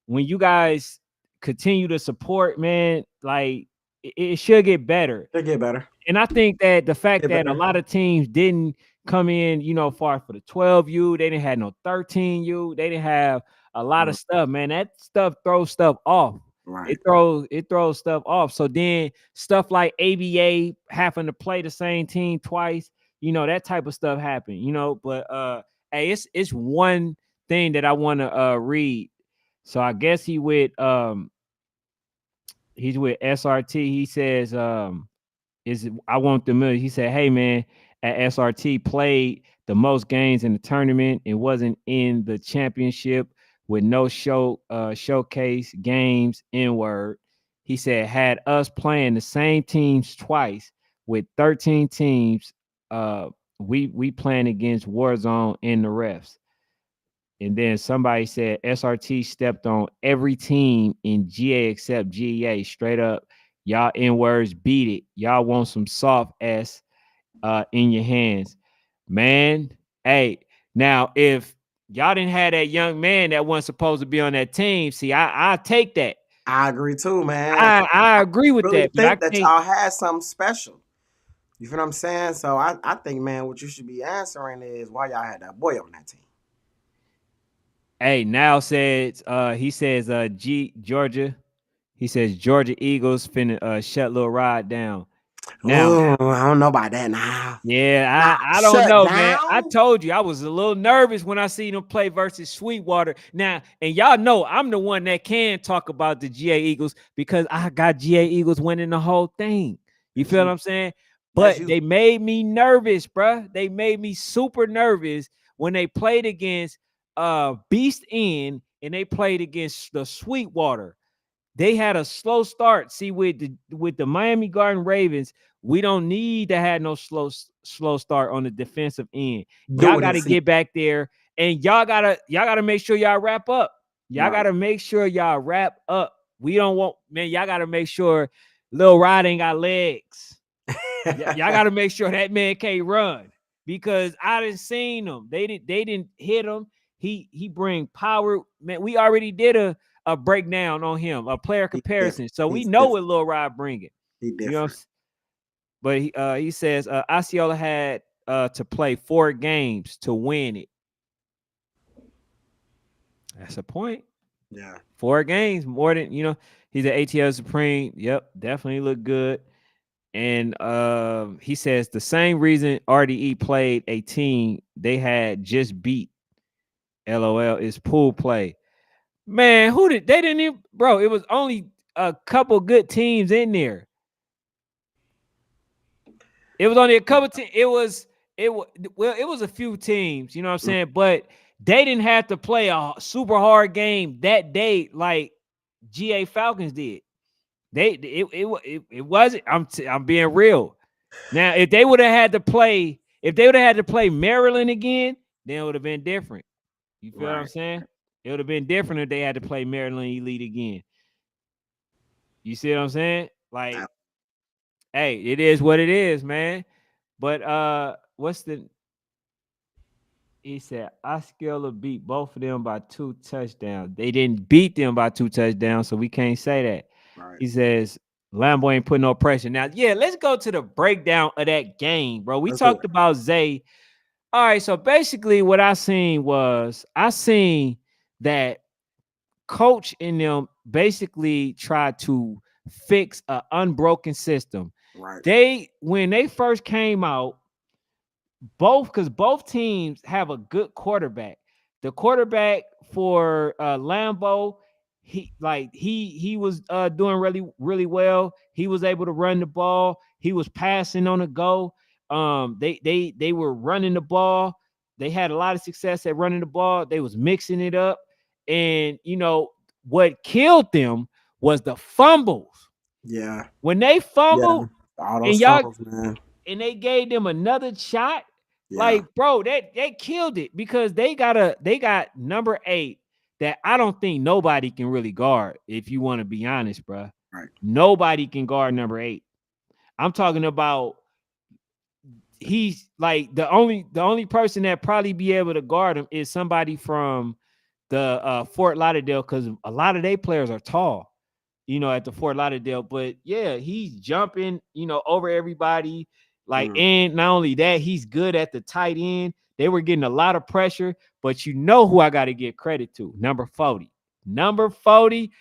when you guys continue to support, man, like it should get better. They get better. And I think that the fact Get that a better. lot of teams didn't come in, far for the 12U, they didn't have no 13U, they didn't have a lot of Mm, stuff, man. That stuff throws stuff off. right. It throws stuff off. So then stuff like ABA having to play the same team twice, that type of stuff happened, but hey, it's one thing that I want to read. So I guess he's with SRT. He says is I want the million. He said, "Hey man, at SRT played the most games in the tournament. It wasn't in the championship with no showcase games in word." He said, "Had us playing the same teams twice with 13 teams. Uh, we playing against Warzone in the refs." And then somebody said SRT stepped on every team in GA except GA. Straight up, y'all N words beat it. Y'all want some soft in your hands, man. Hey, now if Y'all didn't have that young man that wasn't supposed to be on that team. See, I take that. I agree too, man. I agree with Really that, but I think that can't. y'all had something special. You feel what I'm saying? So I think, man, what you should be answering is why y'all had that boy on that team. Hey, now says he says Georgia. He says Georgia Eagles finna shut Lil Rod down. Now, Oh, I don't know about that now. yeah, Nah, I don't shut know, man. I down. told you I was a little nervous when I seen them play versus Sweetwater. Now, and y'all know I'm the one that can talk about the GA Eagles because I got GA Eagles winning the whole thing. You That's feel what you. I'm saying? That's But you. they made me nervous, bruh. They made me super nervous when they played against Beast End and they played against the Sweetwater. They had a slow start. See, with the Miami Garden Ravens, we don't need to have no slow start on the defensive end. Y'all Do it got and to see. get back there, and y'all gotta make sure y'all wrap up. Y'all Right. gotta make sure y'all wrap up. We don't want, man. Y'all gotta make sure Lil Rod ain't got legs. Y'all got to make sure that man can't run because I didn't seen him. They didn't hit him. He bring power. Man, we already did a breakdown on him, a player He's different. comparison. So we He's know different. what Lil Rod bringing. He's You know, different. but he says Osceola had to play 4 games to win it. That's a point. Yeah. 4 games, more than he's an ATL Supreme. Yep, definitely look good. And he says the same reason RDE played a team they had just beat LOL is pool play. Man, who did they didn't even, bro? It was only a couple good teams in there. It was only a couple teams. It was a few teams, you know what I'm Mm. saying? But they didn't have to play a super hard game that day like GA Falcons did. It wasn't. I'm being real. Now, if they would have had to play, if they would have had to play Maryland again, then it would have been different. You feel what I'm Right. saying? It would have been different if they had to play Maryland Elite again. You see what I'm saying? Like, hey, it is what it is, man. But what's the he said Osceola beat both of them by 2 touchdowns. They didn't beat them by 2 touchdowns, so we can't say that. Right. He says Lambo ain't putting no pressure. Now, yeah, let's go to the breakdown of that game, bro. We Let's do talked it. about Zay. All right, so basically what I seen that coach in them basically tried to fix an unbroken system. Right. They when they first came out, because both teams have a good quarterback. The quarterback for Lambeau, he was doing really well. He was able to run the ball. He was passing on the go. They were running the ball. They had a lot of success at running the ball. They was mixing it up, and what killed them was the fumbles. Yeah. When they Yeah. fumbled, All and those y'all fumbles, man. and they gave them another shot, Yeah. like bro, that killed it because they got number 8 that I don't think nobody can really guard. If you want to be honest, bro, Right. nobody can guard number 8. I'm talking about he's like the only person that probably be able to guard him is somebody from the Fort Lauderdale because a lot of their players are tall. At the Fort Lauderdale. But yeah, he's jumping, over everybody. Like, Mm. and not only that, he's good at the tight end. They were getting a lot of pressure, but you know who I got to give credit to? Number 40. Number 40.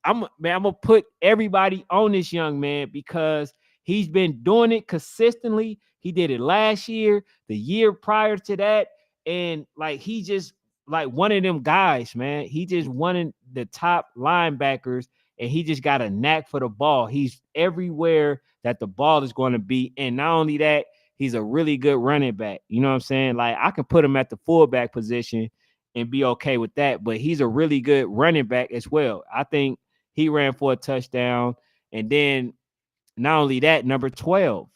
I'm gonna put everybody on this young man because he's been doing it consistently. He did it last year, the year prior to that, and like he just like one of them guys, man. He just one of the top linebackers and he just got a knack for the ball. He's everywhere that the ball is going to be. And not only that, he's a really good running back. You know what I'm saying? Like I can put him at the fullback position and be okay with that, but he's a really good running back as well. I think he ran for a touchdown. And then not only that, number 12,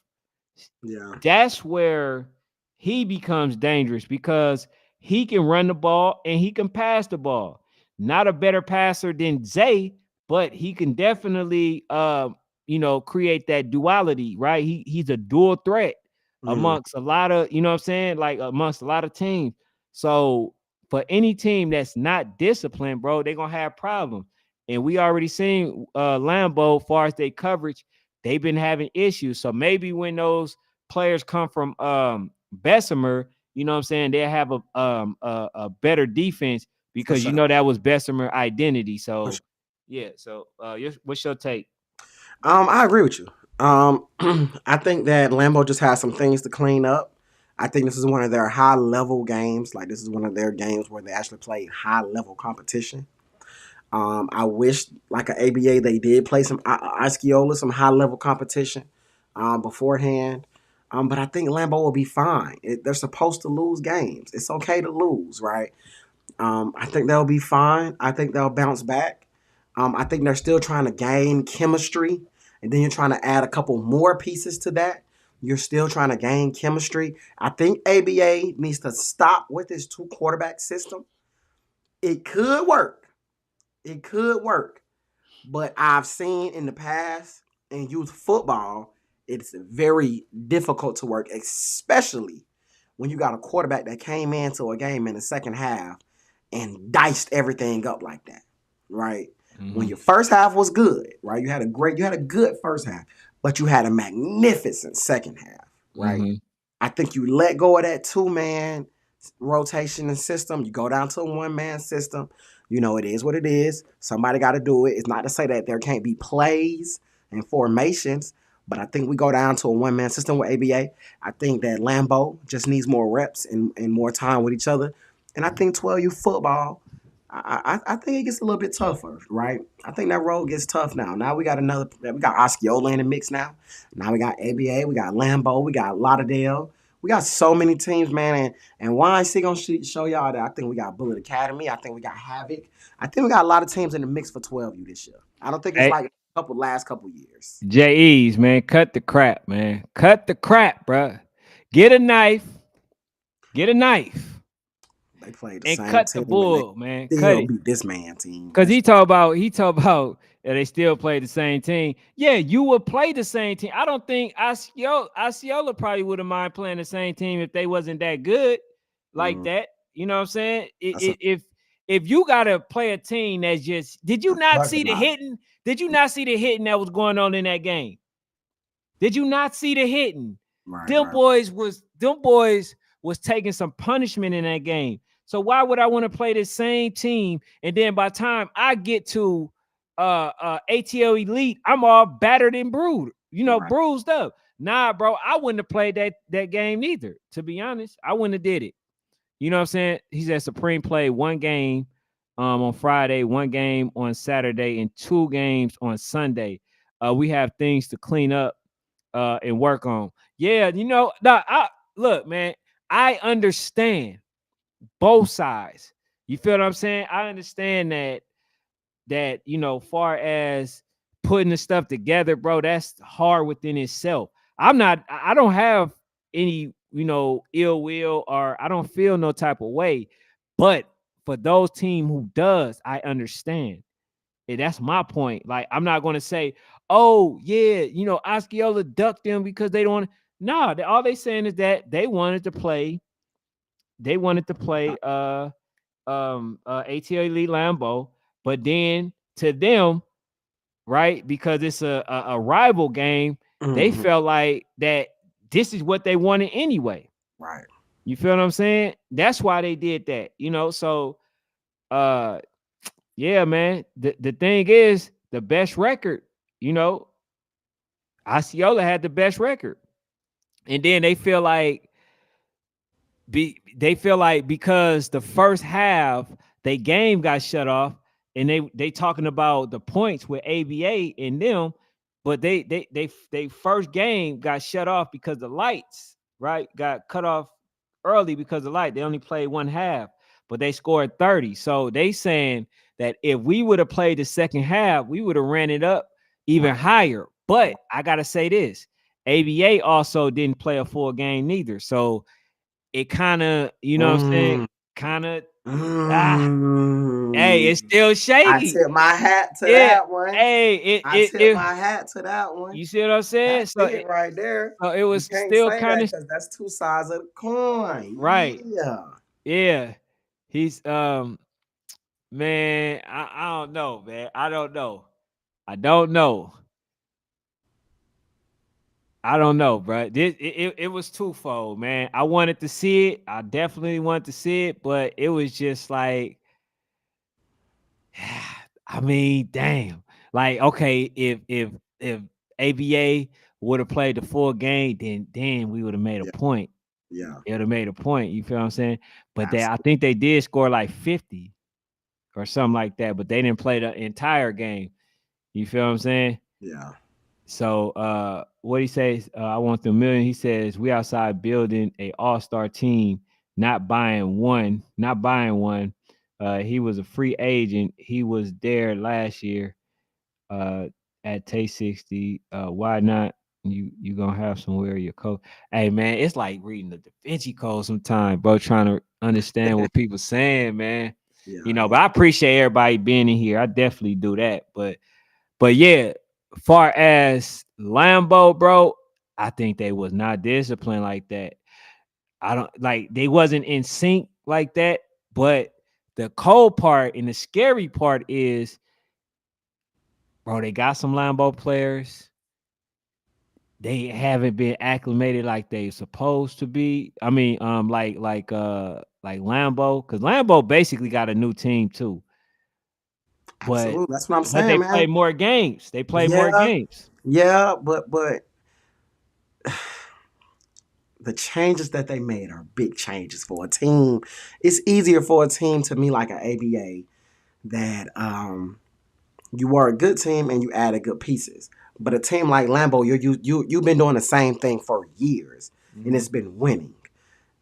Yeah. that's where he becomes dangerous because he can run the ball and he can pass the ball. Not a better passer than Zay, but he can definitely create that duality, right? He's a dual threat Mm. amongst a lot of, you know what I'm saying? Like amongst a lot of teams. So for any team that's not disciplined, bro, they're gonna have problems. And we already seen Lambeau, as far as their coverage, they've been having issues. So maybe when those players come from Bessemer, you know what I'm saying, they'll have a better defense For because you sure. know that was Bessemer identity. For So sure. yeah. So what's your take? I agree with you. I think that Lambo just has some things to clean up. I think this is one of their high level games. Like this is one of their games where they actually play high level competition. I wish, like an ABA, they did play some Osceola, some high level competition beforehand. But I think Lambo will be fine. They're supposed to lose games. It's okay to lose, right? I think they'll be fine. I think they'll bounce back. I think they're still trying to gain chemistry, and then you're trying to add a couple more pieces to that. You're still trying to gain chemistry. I think ABA needs to stop with this two quarterback system. It could work. It could work. But I've seen in the past in youth football, it's very difficult to work, especially when you got a quarterback that came into a game in the second half and diced everything up like that, right? When Mm-hmm. your first half was good, right? You had a good first half, but you had a magnificent second half, right? Mm-hmm. I think you let go of that two-man rotation and system. You go down to a one-man system. You know, it is what it is. Somebody got to do it. It's not to say that there can't be plays and formations, but I think we go down to a one-man system with ABA. I think that Lambeau just needs more reps and more time with each other. And I think 12U football, I think it gets a little bit tougher, right? I think that road gets tough now. Now we got Osceola in the mix now. Now we got ABA, we got Lambeau, we got Lauderdale. We got so many teams, man. And YNC gonna show y'all that I think we got Bullet Academy. I think we got Havoc. I think we got a lot of teams in the mix for 12U this year. I don't think it's Hey, like last couple years. JE's, man, cut the crap, man. Cut the crap, bro. Get a knife. Get a knife They played the and same cut the team and they bull, man. Cut still it. beat this man team. Cause he talk about they still play the same team. Yeah, you would play the same team. I don't think Osceola probably wouldn't mind playing the same team if they wasn't that good like Mm, that. You know what I'm saying? that's a If you gotta play a team that's just did you not see the juggernaut. hitting? Did you not see the hitting that was going on in that game? Did you not see the hitting? Right, Them right, boys was taking some punishment in that game. So why would I want to play the same team? And then by the time I get to ATL Elite, I'm all battered and right. bruised up. Nah, bro, I wouldn't have played that game neither. To be honest, I wouldn't have did it. You know what I'm saying? He said Supreme played one game on Friday, one game on Saturday, and two games on Sunday. We have things to clean up and work on. Yeah, nah, look, man, I understand both sides. You feel what I'm saying? I understand that far as putting the stuff together, bro, that's hard within itself. I don't have any, ill will, or I don't feel no type of way. But for those team who does, I understand. And that's my point. Like, I'm not going to say, oh, yeah, Osceola ducked them because they don't. No, all they saying is that they wanted to play ATL Elite Lambeau, but then to them, right, because it's a rival game, they Hmm. felt like that this is what they wanted anyway. Right. You feel what I'm saying? That's why they did that. So uh yeah, man. The thing is, the best record, you know, Osceola had the best record. And then they feel like because the first half they game got shut off, and they talking about the points with ABA and them, but they first game got shut off because the lights, right, got cut off early because of light. They only played one half, but they scored 30. So they saying that if we would have played the second half, we would have ran it up even Right. higher. But I gotta say this: ABA also didn't play a full game neither. So it kind of, what I'm saying, Mm, kind of, ah, hey, it's mm. still I shaky. tip my hat to Yeah, that one. hey, it I it tip it. my hat to that one. You see what I'm saying? That's So it it, right there. so it You was can't still say kind that of because that's two sides of the coin. right. Yeah. Yeah, He's man, I don't know, man. I don't know. I don't know. I don't know, bro. It was twofold, man. I wanted to see it. I definitely wanted to see it, but it was just like, I mean, damn. Like, okay, if ABA would have played the full game, then we would have made a Yeah, point. yeah, It would have made a point. You feel what I'm saying? But I absolutely. think they did score like 50 or something like that, but they didn't play the entire game. You feel what I'm saying? Yeah, So what he says, I want the million. He says we outside building a all-star team, not buying one. He was a free agent. He was there last year uh at Tay 60. Why not? You gonna have somewhere your code. Hey man, it's like reading the Da Vinci Code sometimes, bro, trying to understand what people saying, man. yeah, But I appreciate everybody being in here. I definitely do that. But yeah, far as Lambo, bro, I think they was not disciplined like that. I don't like they wasn't in sync like that. But the cold part and the scary part is, bro, they got some Lambo players. They haven't been acclimated like they supposed to be. I mean, like Lambo, because Lambo basically got a new team too. But absolutely. That's what I'm but they saying, play man. more games. They play more Yeah, games. yeah, but the changes that they made are big changes for a team. It's easier for a team to me like an ABA that you were a good team and you added good pieces. But a team like Lambo, you've been doing the same thing for years and Mm-hmm. it's been winning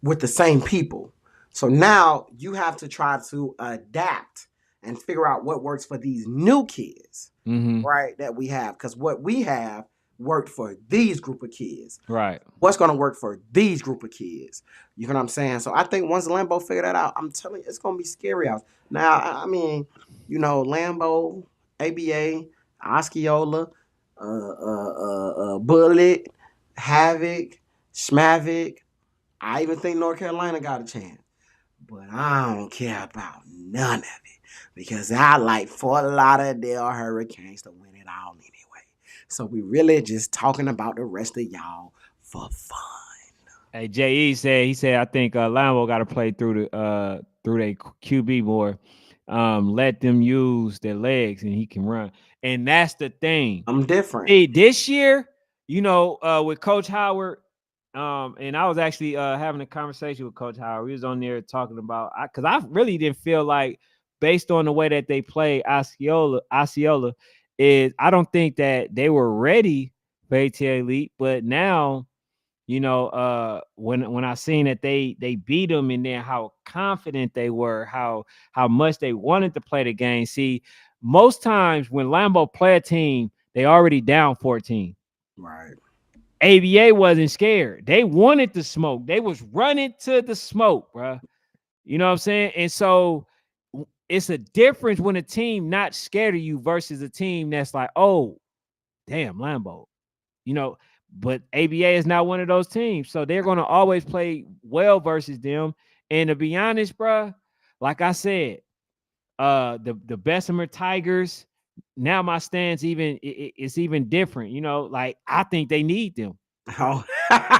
with the same people. So now you have to try to adapt and figure out what works for these new kids, Mm-hmm. right? That we have, because what we have worked for these group of kids. Right. What's going to work for these group of kids? You know what I'm saying? So I think once Lambo figure that out, I'm telling you, it's going to be scary out. Now, I mean, Lambo, ABA, Osceola, Bullet, Havoc, Schmavic. I even think North Carolina got a chance. But I don't care about none of it because I like Fort Lauderdale Hurricanes to win it all anyway. So we really just talking about the rest of y'all for fun. Hey, Je said I think Lambo got to play through their QB more. Let them use their legs and he can run. And that's the thing. I'm different. See, this year, with Coach Howard, and I was actually having a conversation with Coach Howard. We was on there talking about because I really didn't feel like, based on the way that they play Osceola, is I don't think that they were ready for ATA Elite, but now when I seen that they beat them and then how confident they were, how much they wanted to play the game. See, most times when Lambo play a team, they already down 14. Right. ABA wasn't scared. They wanted the smoke. They was running to the smoke, bro. You know what I'm saying? And so it's a difference when a team not scared of you versus a team that's like, oh, damn, Lambo. you know, but ABA is not one of those teams. So they're going to always play well versus them. And to be honest, bro, like I said, the Bessemer Tigers, now my stance it's even different. Like I think they need them. Oh.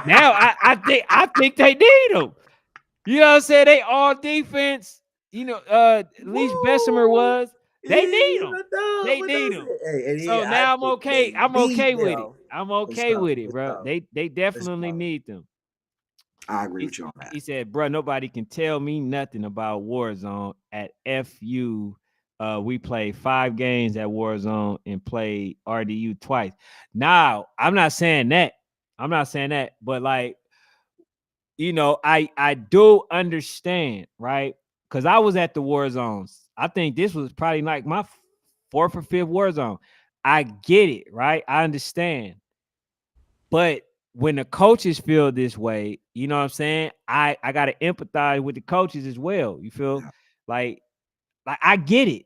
Now I think they need them. You know what I'm saying? They all defense. At least Bessemer Woo! was. They need He's them. a dog. They What need does them. it? Hey, and So I now I'm think okay. they I'm need okay with it. them. I'm For okay sure. with it, For bro. sure. They For definitely sure. need them. I agree He, with you on that. he said, bro, nobody can tell me nothing about Warzone. At FU, we played 5 games at Warzone and played RDU twice. Now, I'm not saying that. But like, I do understand, right? Because I was at the war zones. I think this was probably like my fourth or fifth war zone. I get it, right? I understand. But when the coaches feel this way, you know what I'm saying? I gotta empathize with the coaches as well. You feel Yeah. like I get it.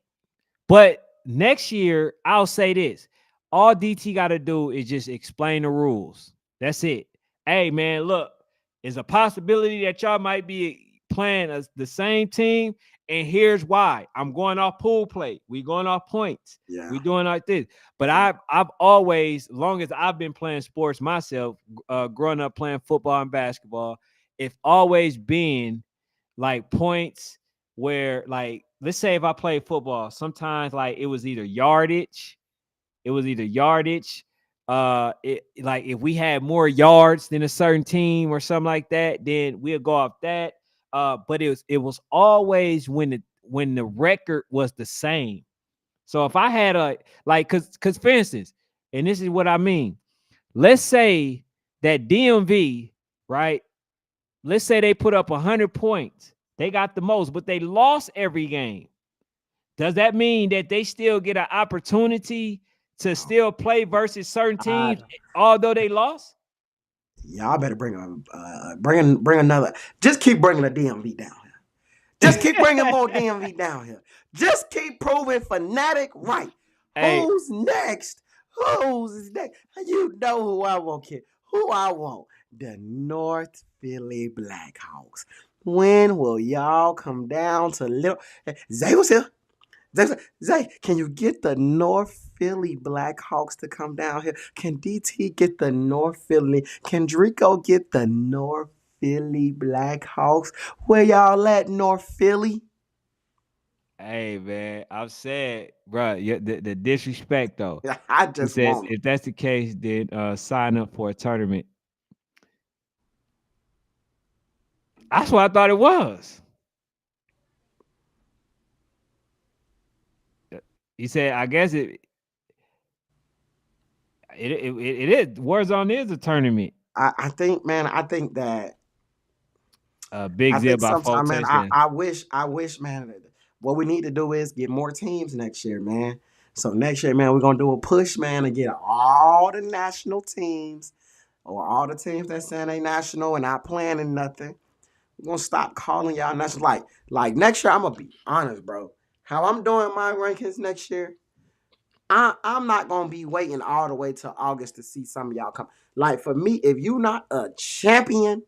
But next year, I'll say this. All DT got to do is just explain the rules. That's it. Hey, man, look, it's a possibility that y'all might be playing as the same team And here's why. I'm going off pool play. We going off points. Yeah. We doing like this. But Yeah. I've always, long as I've been playing sports myself, growing up playing football and basketball, it's always been like points where, like, let's say if I play football, sometimes like it was either yardage. It was either yardage. It like if we had more yards than a certain team or something like that, then we'll go off that. But it was always when the record was the same. So if I had a like, cause for instance, and this is what I mean. Let's say that DMV, right? Let's say they put up 100 points. They got the most, but they lost every game. Does that mean that they still get an opportunity to still play versus certain I, teams, although they lost? y'all better bring another. Just keep bringing the DMV down here. Just keep bringing more DMV down here. Just keep proving Fanatic right. Hey, Who's next? Who's next? You know who I want, kid. Who I want? The North Philly Blackhawks. When will y'all come down to little? Zay was here. Zay, can you get the North Philly Blackhawks to come down here? Can DT get the North Philly? Can Drico get the North Philly Blackhawks? Where y'all at, North Philly? hey, man, I've said, bro, the disrespect though. I He just says want it. if that's the case, then sign up for a tournament. That's what I thought it was. He said, I guess it is. Warzone is a tournament. I think, man, Big I Zip think by four sometime, man, touchdowns. I wish, man, what we need to do is get more teams next year, man. So next year, man, we're gonna do a push, man, to get all the national teams or all the teams that saying they national and not planning nothing. We're gonna stop calling y'all national. Like next year, I'm gonna be honest, bro. How I'm doing my rankings next year, I'm not gonna be waiting all the way till August to see some of y'all come. Like for me, if you not a champion,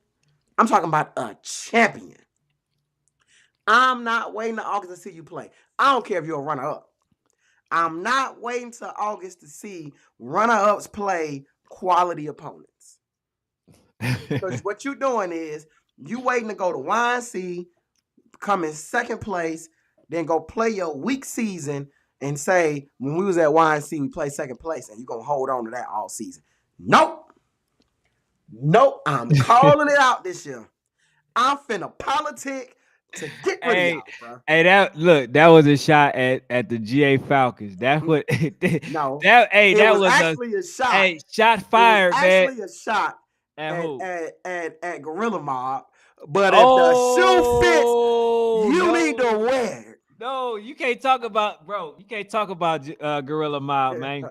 I'm talking about a champion. I'm not waiting to August to see you play. I don't care if you're a runner up. I'm not waiting till August to see runner ups play quality opponents. Because what you're doing is you waiting to go to YNC, come in second place, then go play your weak season and say, when we was at YNC, we played second place, and you're going to hold on to that all season. Nope. Nope. I'm calling it out this year. I'm finna politic to get rid of Hey, y'all, bro. hey, that was a shot at the GA Falcons. That's what No, it that was was a actually a shot. shot It was fired, man. actually a shot At at who? Gorilla Mob. But if the shoe fits, Oh you need to no, wear no, you can't talk about, bro. You can't talk about Gorilla Mob, it. man.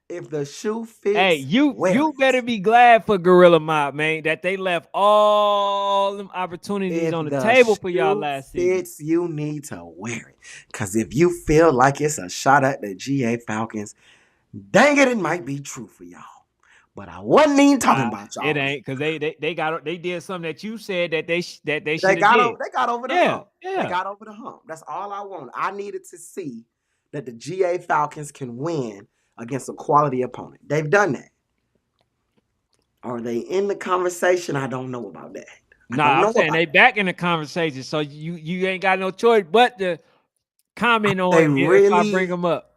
If the shoe Hey, fits, wear you it. better be glad for Gorilla Mob, man, that they left all them opportunities If on the the table for y'all shoe last season. fits, you need to wear it. Because if you feel like it's a shot at the GA Falcons, dang it, it might be true for y'all. But I wasn't even talking about It y'all. ain't, because they did something that you said that they They should have got did. over. They got over the Yeah, hump. They yeah. got over the hump. That's all I wanted. I needed to see that the GA Falcons can win against a quality opponent. They've done that. Are they in the conversation? I don't know about that. I Nah, don't I'm know saying about they that. back in the conversation, so you ain't got no choice but to comment They on it if I bring really? them up.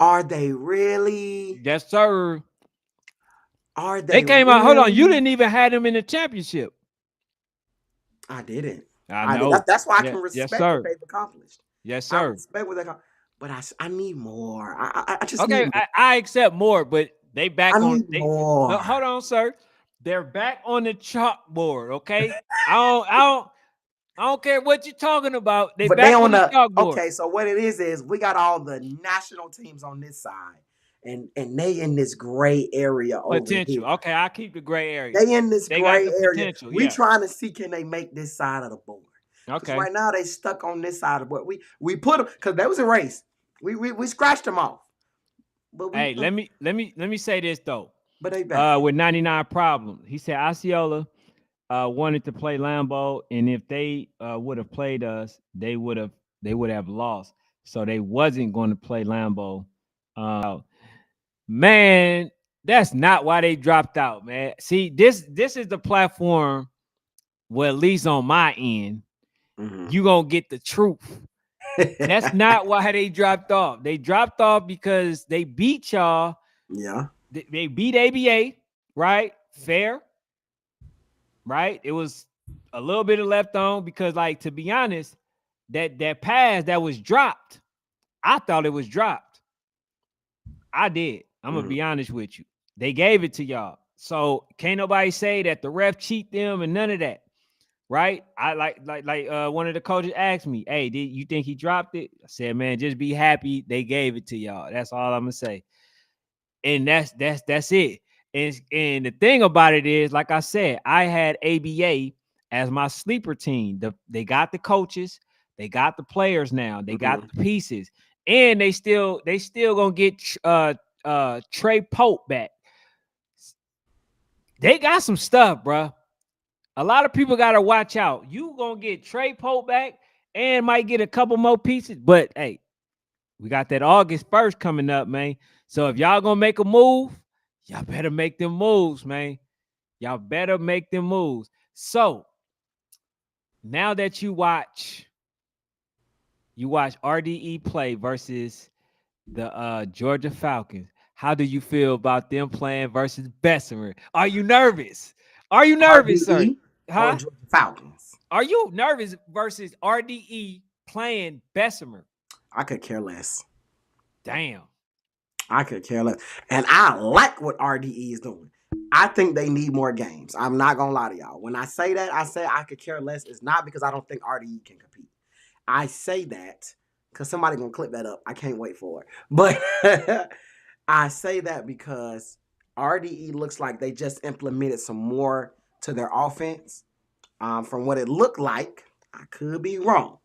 Are they really? Yes, sir. Are They they came out. Hold on, you really? didn't even have them in the championship. I didn't. I I did. know. That's why I Yeah, can yes, respect what sir. they've accomplished. Yes, I sir. respect what they got, but I need more. I just need Okay, more. I accept more, but they I back on need they. No, more. hold on, sir. They're back on the chalkboard. Okay, I don't care what you're talking about. They But they back on on the the chalkboard. okay. So what it is we got all the national teams on this side, and they in this gray area over Potential. here. Okay, I keep the gray area. They in this They got gray the area. potential. We Yeah. trying to see can they make this side of the board. Because Okay. right now they stuck on this side of the board. We put them because there was a race. We scratched them off, but we Hey, put. let me say this though. But they back. With 99 problems, he said Osceola wanted to play Lambeau, and if they would have played us, they would have lost. So they wasn't going to play Lambeau. Man, that's not why they dropped out, man. See, this is the platform where, at least on my end, Mm-hmm. you gonna get the truth. That's not why they dropped off. They dropped off because they beat y'all. Yeah. They beat ABA, right? Fair, right? It was a little bit of left on because, like, to be honest, that pass that was dropped, I thought it was dropped. I did. I'm gonna Mm-hmm. be honest with you. They gave it to y'all. So can't nobody say that the ref cheat them and none of that. Right? I like one of the coaches asked me, "Hey, did you think he dropped it?" I said, "Man, just be happy they gave it to y'all." That's all I'm gonna say. And that's it. And the thing about it is, like I said, I had ABA as my sleeper team. They got the coaches, they got the players now, they got Mm-hmm. the pieces, and they still gonna get Trey Pope back. They got some stuff, bro. A lot of people got to watch out. You gonna get Trey Pope back and might get a couple more pieces. But hey, we got that August 1st coming up, man. So if y'all gonna make a move, y'all better make them moves, man. Y'all better make them moves. So now that you watch RDE play versus the Georgia Falcons. How do you feel about them playing versus Bessemer? Are you nervous? Are you nervous, sir? RDE or Huh? Georgia Falcons? Are you nervous versus RDE playing Bessemer? I could care less. Damn. I could care less. And I like what RDE is doing. I think they need more games. I'm not gonna lie to y'all. When I say that, I say I could care less. It's not because I don't think RDE can compete. I say that because somebody gonna clip that up. I can't wait for it. But I say that because RDE looks like they just implemented some more to their offense. From what it looked like, I could be wrong,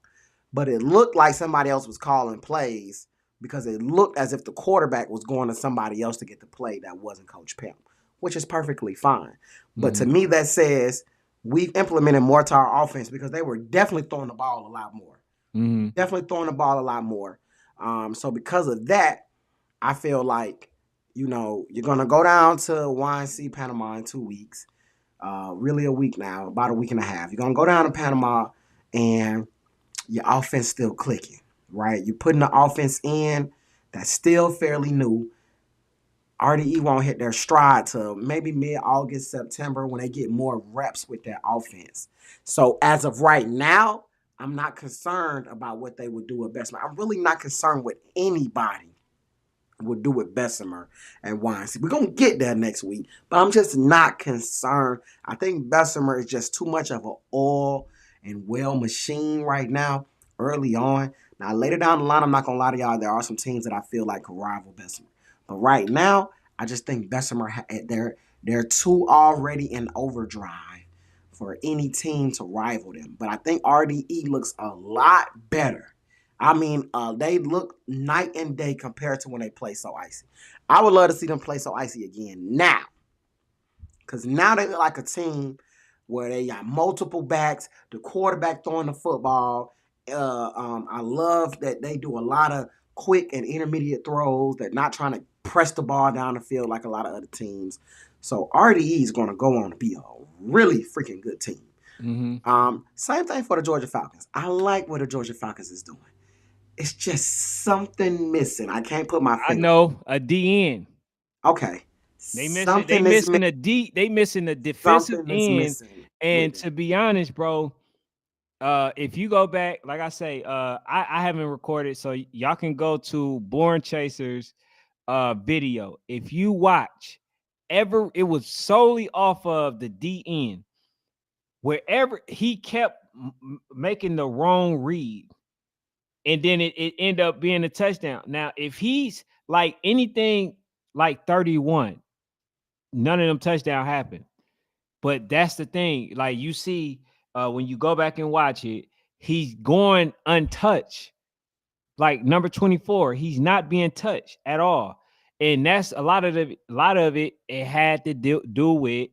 but it looked like somebody else was calling plays because it looked as if the quarterback was going to somebody else to get the play that wasn't Coach Pimp, which is perfectly fine. But to Mm-hmm. me, that says we've implemented more to our offense because they were definitely throwing the ball a lot more. Mm-hmm. Definitely throwing the ball a lot more. So because of that, I feel like, you're going to go down to YNC Panama in 2 weeks. Really a week now, about a week and a half. You're going to go down to Panama and your offense still clicking, right? You're putting the offense in that's still fairly new. RDE won't hit their stride till maybe mid-August, September when they get more reps with their offense. So as of right now, I'm not concerned about what they would do at Bessemer. I'm really not concerned with anybody would do with Bessemer and Wines. We're going to get there next week, but I'm just not concerned. I think Bessemer is just too much of an oil and well machine right now, early on. Now, later down the line, I'm not going to lie to y'all, there are some teams that I feel like could rival Bessemer. But right now, I just think Bessemer, they're too already in overdrive for any team to rival them. But I think RDE looks a lot better. I mean, they look night and day compared to when they play So Icy. I would love to see them play So Icy again now. Because now they look like a team where they got multiple backs, the quarterback throwing the football. I love that they do a lot of quick and intermediate throws. They're not trying to press the ball down the field like a lot of other teams. So RDE is going to go on to be a really freaking good team. Mm-hmm. Same thing for the Georgia Falcons. I like what the Georgia Falcons is doing. It's just something missing. I can't put my I finger. know a DN. Okay. They missing. They Something is missing. missing a D. They missing a defensive Something is end. missing with And that. to be honest, bro, if you go back, like I say, I haven't recorded, so y'all can go to Born Chasers video. If you watch, it was solely off of the DN. Wherever he kept making the wrong read, and then it ended up being a touchdown. Now, if he's like anything like 31, none of them touchdown happened. But that's the thing. Like you see, when you go back and watch it, he's going untouched. Like number 24, he's not being touched at all. And that's a lot of it. It had to do with,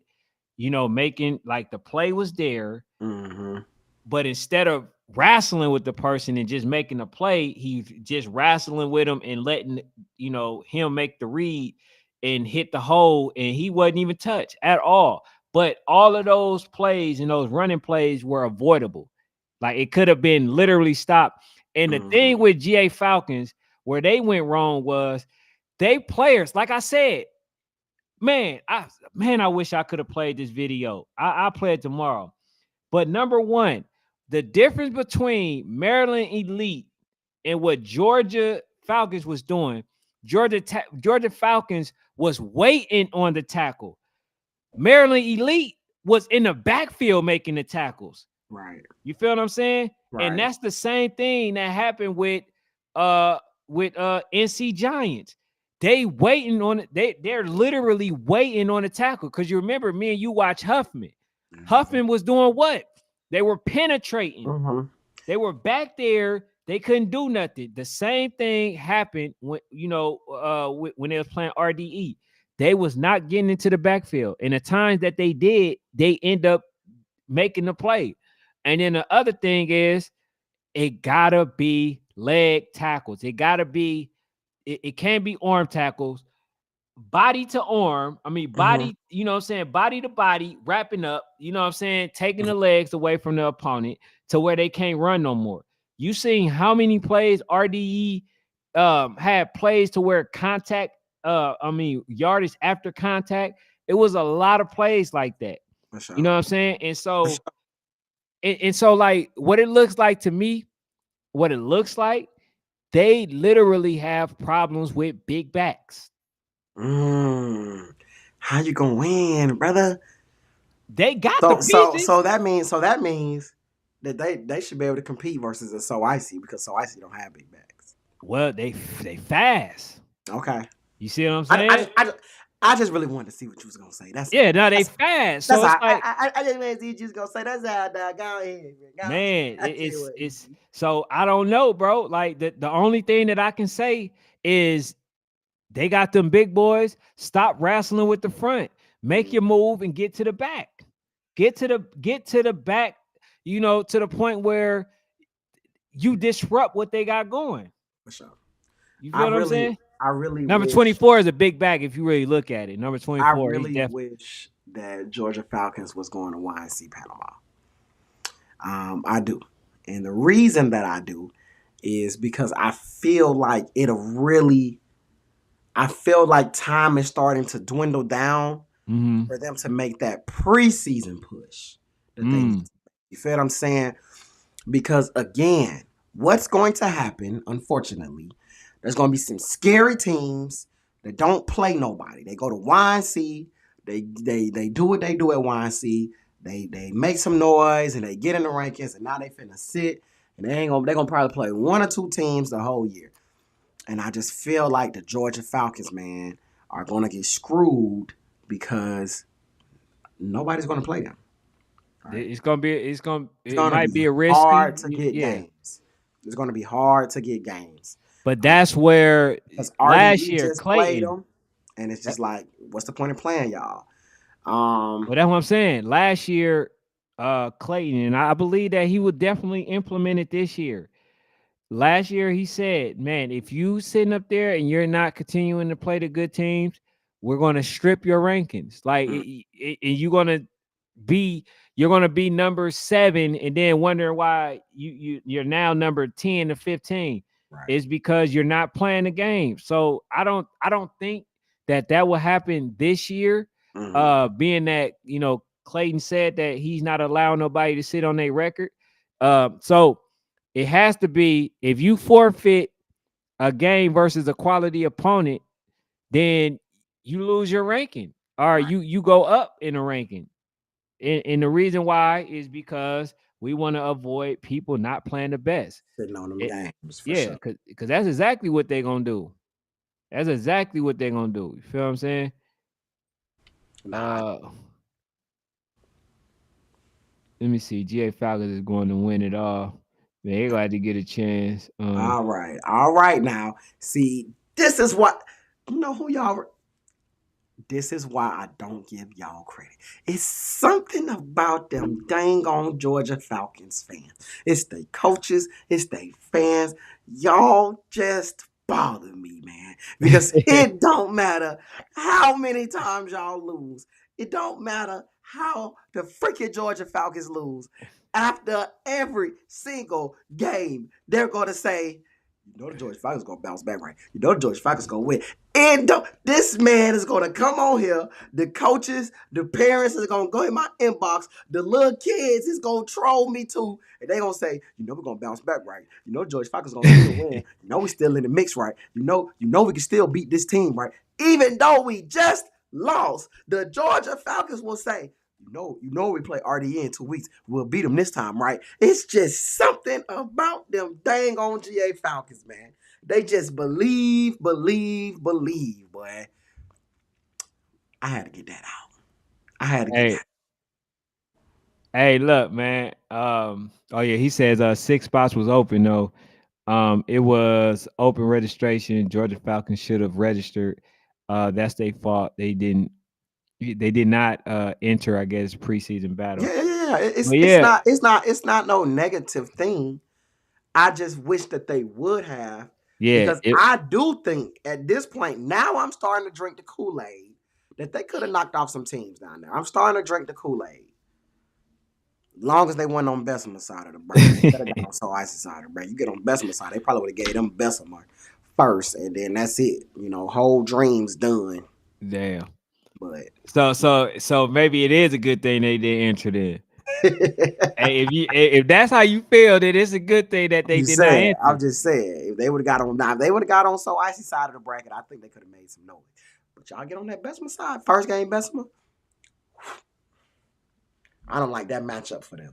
making like the play was there, Mm-hmm. but instead of wrestling with the person and just making a play. He's just wrestling with him and letting him make the read and hit the hole, and he wasn't even touched at all. But all of those plays and those running plays were avoidable. Like it could have been literally stopped. And the Mm-hmm. thing with GA Falcons, where they went wrong was they players, like I said, I wish I could have played this video. I'll play it tomorrow. But number one, the difference between Maryland Elite and what Georgia Falcons was doing, Georgia Falcons was waiting on the tackle. Maryland Elite was in the backfield making the tackles. Right. You feel what I'm saying? And Right. that's the same thing that happened with NC Giants. They waiting on it. They're literally waiting on a tackle. Because you remember me and you watch Huffman. Huffman was doing what? They were penetrating. Mm-hmm. They were back there. They couldn't do nothing. The same thing happened when when they was playing RDE. They was not getting into the backfield. And the times that they did, they end up making the play. And then the other thing is, it gotta be leg tackles. It gotta be. It can't be arm tackles. Body to arm. I mean, Mm-hmm. body. You know what I'm saying? Body to body, wrapping up. You know what I'm saying? Taking the legs away from the opponent to where they can't run no more. You seen how many plays RDE had plays to where contact. Yardage after contact. It was a lot of plays like that. For You sure. know what I'm saying? And For so sure. and so like what it looks like to me, what it looks like, they literally have problems with big backs. How you gonna win, brother? They got the So pieces. that means that they should be able to compete versus a So Icy because So Icy don't have big backs. Well, they fast. Okay. You see what I'm I, I, saying? just, I, just, I just really wanted to see what you was gonna say. That's Yeah, all. no, they fast. That's So all. it's I, like, I, I just wanted to see what you was gonna say. That's all. Dog. Go ahead, man. Go ahead. man, I can't wait. it's so I don't know, bro. Like the only thing that I can say is they got them big boys. Stop wrestling with the front. Make your move and get to the back. Get to the back, to the point where you disrupt what they got going. For sure. You I feel what I'm really, saying? I really Number wish, 24 is a big back if you really look at it. Number I 24, he's really definitely. wish that Georgia Falcons was going to YNC Panama. I do, and the reason that I do is because I feel like I feel like time is starting to dwindle down Mm-hmm. for them to make that preseason push that they need. Mm. You feel what I'm saying? Because again, what's going to happen, unfortunately, there's going to be some scary teams that don't play nobody. They go to YNC, they do what they do at YNC, they make some noise and they get in the rankings, and now they finna sit and they're gonna probably play one or two teams the whole year. And I just feel like the Georgia Falcons, man, are gonna get screwed because nobody's gonna play them. All right. It's It gonna might be be a risky, hard to get yeah. games. It's gonna be hard to get games. But that's where Because last RDE year just played Clayton. them, and it's just like, what's the point of playing y'all? Well, that's what I'm saying. Last year, Clayton, and I believe that he would definitely implement it this year. Last year, he said, "Man, if you sitting up there and you're not continuing to play the good teams, we're going to strip your rankings. Like, Mm, and be you're going to be number 7, and then wondering why you're now number 10 to 15 right. is because you're not playing the game. So I don't think that will happen this year. Mm-hmm. Being that Clayton said that he's not allowing nobody to sit on their record. So it has to be if you forfeit a game versus a quality opponent, then you lose your ranking, or Right. you go up in the ranking. And the reason why is because we want to avoid people not playing the best. Sitting on them It, games for yeah, sure. because that's exactly what they're gonna do. That's exactly what they're gonna do. You feel what I'm saying? Nah. Uh, Let me see. GA Falcons is going to win it all. Man, they gonna have to get a chance. All right. All right now. See, this is what you know who y'all This is why I don't give y'all credit. It's something about them dang on Georgia Falcons fans. It's the coaches, it's the fans. Y'all just bother me, man. Because it don't matter how many times y'all lose. It don't matter how the freaking Georgia Falcons lose. After every single game, they're going to say, you know the Georgia Falcons going to bounce back, right? You know the Georgia Falcons going to win. And this man is going to come on here. The coaches, the parents is going to go in my inbox. The little kids is going to troll me too. And they going to say, you know we're going to bounce back, right? You know the Georgia Falcons going to still win. You know we're still in the mix, right? You know we can still beat this team, right? Even though we just lost, the Georgia Falcons will say, you know we play RDA in 2 weeks. We'll beat them this time, right? It's just something about them dang on GA Falcons, man. They just believe, boy. I had to get that out. I had to get Hey, that. hey, look, man. Oh yeah, he says 6 spots was open though. It was open registration. Georgia Falcons should have registered. That's their fault. They didn't. They did not enter, I guess, preseason battle. Yeah. It's But it's yeah, not it's not it's not no negative thing. I just wish that they would have, yeah. because I do think at this point now I'm starting to drink the Kool-Aid that they could have knocked off some teams down there. I'm starting to drink the Kool-Aid. Long as they weren't on Bessemer's side of the bracket. Instead of got on So Icy's side of the bracket. You get on Bessemer's side, they probably would have gave them Bessemer first, and then that's it. Whole dream's done. Damn. But So maybe it is a good thing they didn't enter then. Hey, if that's how you feel, then it's a good thing that they did not I'm enter. just saying, if they would have got on now, if they would have got on So Icy side of the bracket, I think they could have made some noise. But y'all get on that Bessemer side, first game Bessemer. I don't like that matchup for them.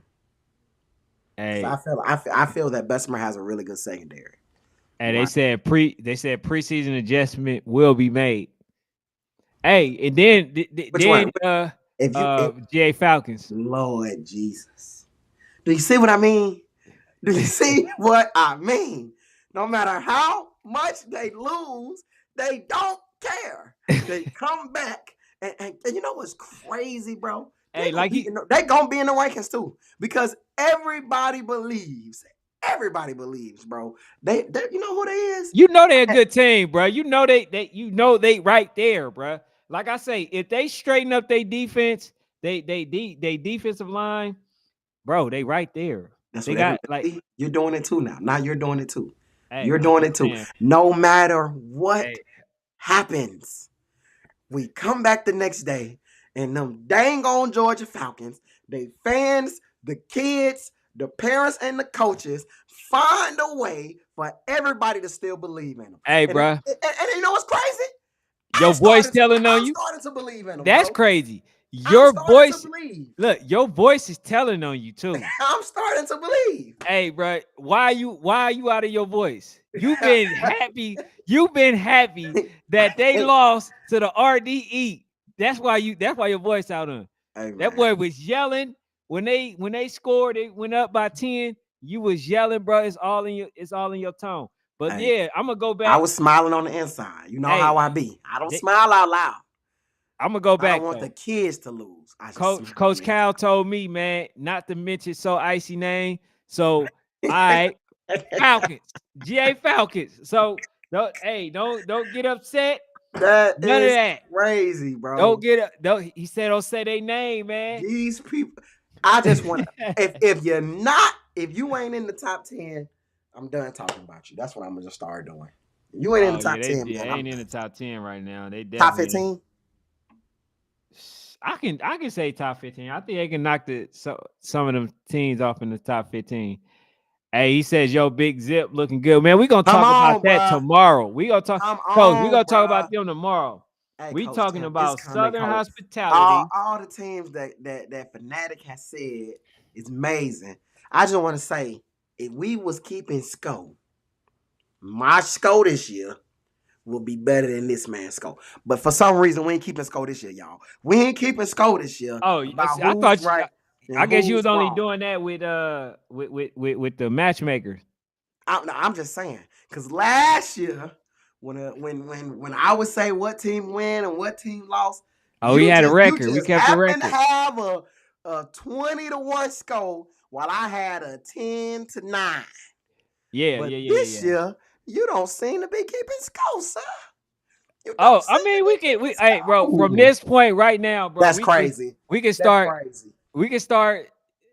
Hey, I feel that Bessemer has a really good secondary. and Right. they said preseason adjustment will be made. Hey, and then Which one? If GA Falcons. Lord Jesus. Do you see what I mean? Do you see what I mean? No matter how much they lose, they don't care. They come back. And you know what's crazy, bro? Hey, like They gonna be in the rankings too. Because everybody believes, bro. They you know who they is? you know they're a good team, bro. You know they right there, bro. Like I say, if they straighten up their defense, they defensive line, bro, they right there. That's They what got everybody. You're doing it too now. Now you're doing it too. hey, You're I'm doing just it too. saying, No matter what hey, happens, we come back the next day, and them dang on Georgia Falcons, they fans, the kids, the parents, and the coaches find a way for everybody to still believe in them. hey, And, bro, and you know what's crazy? your voice telling on I'm you. starting to believe in them, That's bro. crazy. I'm Your starting to voice, believe. look, your voice is telling on you too. I'm starting to believe. Hey, bro, why are you out of your voice? You've been happy. You've been happy that they Hey, lost to the RDE. That's why your voice out on. hey, That man. boy was yelling when they scored. They went up by 10. You was yelling, bro. It's all in your tone. But Hey, yeah, I'm gonna go I back. was smiling on the inside. You know how Hey, I be. I don't they, smile out loud. I'm gonna go I don't back want the though. kids to lose. I just smile on Coach the Cal told me, man, not to mention So Icy name. So I inside. Falcons, GA Falcons. So don't get upset. That None of is that. crazy, bro. Don't get up. Don't He said don't say their name, man. These people. I just want to. If you ain't in the top 10, I'm done talking about you. That's what I'm gonna just start doing. If you ain't in the Oh yeah, top they 10, yeah, man, they I'm ain't in done. the top 10 right now. They Top definitely 15. I can say top 15. I think they can knock some of them teams off in the top 15. Hey, he says, yo, Big Zip looking good. Man, we're gonna Come talk about on, that bruh. tomorrow. We gonna talk, Come coach, we on, gonna talk bruh. about them tomorrow. Hey, We Coach talking Tim, it's about coming, Southern Coach. hospitality. All the teams that Fanatic has said is amazing. I just want to say, if we was keeping score, my score this year will be better than this man's score. But for some reason, we ain't keeping score this year, y'all. We ain't keeping score this year Oh, about I who's thought you. right and I guess you who's was only wrong. doing that with the matchmakers. I'm just saying, because last year when I would say what team win and what team lost, Oh, we had a you record. We just kept the happen to record. have a 20-1 score while I had a 10-9. Yeah, But yeah, yeah, yeah, this yeah. year, you don't seem to be keeping score, sir. You Oh, don't I seem to mean, be we can. keeping We, hey, bro. From score. this point right now, bro, That's crazy. we can That's start. crazy. We can start,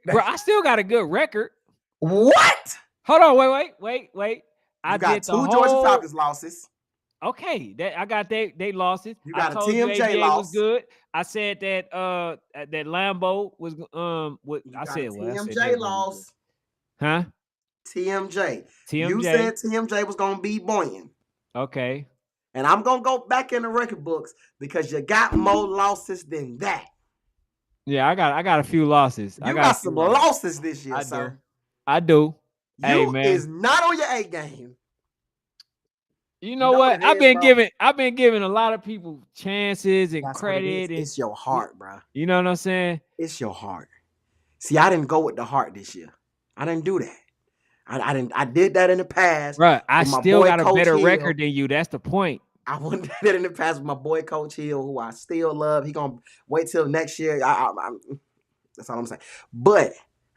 bro. That's I still got a good record. what? Hold on, wait. I You got did the 2 Georgia whole. Falcons losses. Okay, that I got they losses. You I got a told you TMJ ABA was loss. good. I said that that Lambo was what You I got a said. Well, I said they TMJ was gonna be good. loss. Huh? TMJ. You TMJ. said TMJ was gonna be Boyan. Okay. And I'm gonna go back in the record books because you got more losses than that. Yeah, I got a few losses. I You got got a few some losses. losses this year, I do. sir. I do. Hey You man. is not on your A game. You You know know what what? it is, bro? I've been giving a lot of people chances and That's what it is. credit and It's your heart, bro. you know what I'm saying? It's your heart. See, I didn't go with the heart this year. I didn't do that. I didn't. I did that in the past Bruh, I with my still boy got a Coach better Hill. record than you. That's the point. I wouldn't do that in the past with my boy Coach Hill, who I still love. He gonna wait till next year. That's all I'm saying. But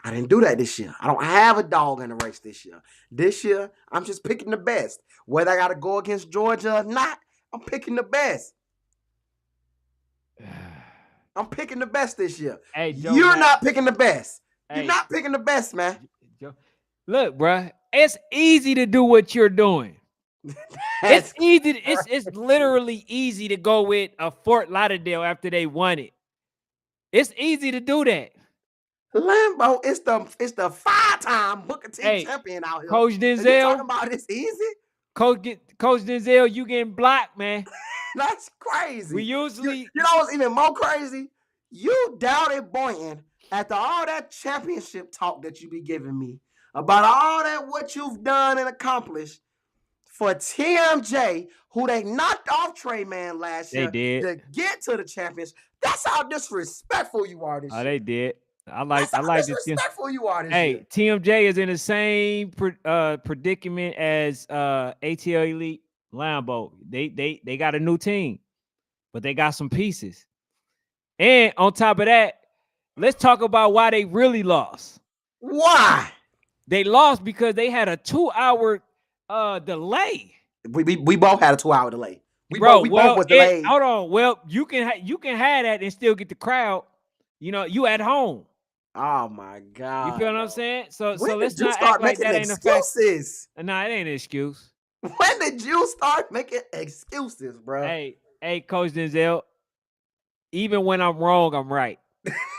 I didn't do that this year. I don't have a dog in the race this year. This year, I'm just picking the best. Whether I got to go against Georgia or not, I'm picking the best. I'm picking the best this year. Hey, Joe You're Matt. not picking the best. You're Hey, not picking the best, man. Joe. Look, bruh, it's easy to do what you're doing. It's That's easy. It's literally easy to go with a Fort Lauderdale after they won it. It's easy to do that. Lambo. It's the 5-time Booker T Hey, champion out here. Coach And you talking Denzel, about it's easy? Coach Denzel, you getting blocked, man. That's We crazy. usually You know what's even more crazy? You doubted Boynton after all that championship talk that you be giving me about all that what you've done and accomplished for TMJ, who they knocked off Trey Man last they year did. to get to the champions. That's how disrespectful you are this Oh, year. they did. That's I how like this. disrespectful you are this year. Hey, TMJ is in the same predicament as ATL Elite Lambo. They got a new team, but they got some pieces. And on top of that, let's talk about why they really lost. Why? They lost because they had a 2-hour delay. We both had a 2-hour delay. Bro, We both well, was delayed. hold on. Well, you can have that and still get the crowd. You know, you at home. Oh my You God. feel what I'm Bro. saying? So When let's did you not act start like making that ain't a fact. excuses? Nah, it ain't an excuse. When did you start making excuses, bro? Hey, Coach Denzel. Even when I'm wrong, I'm right.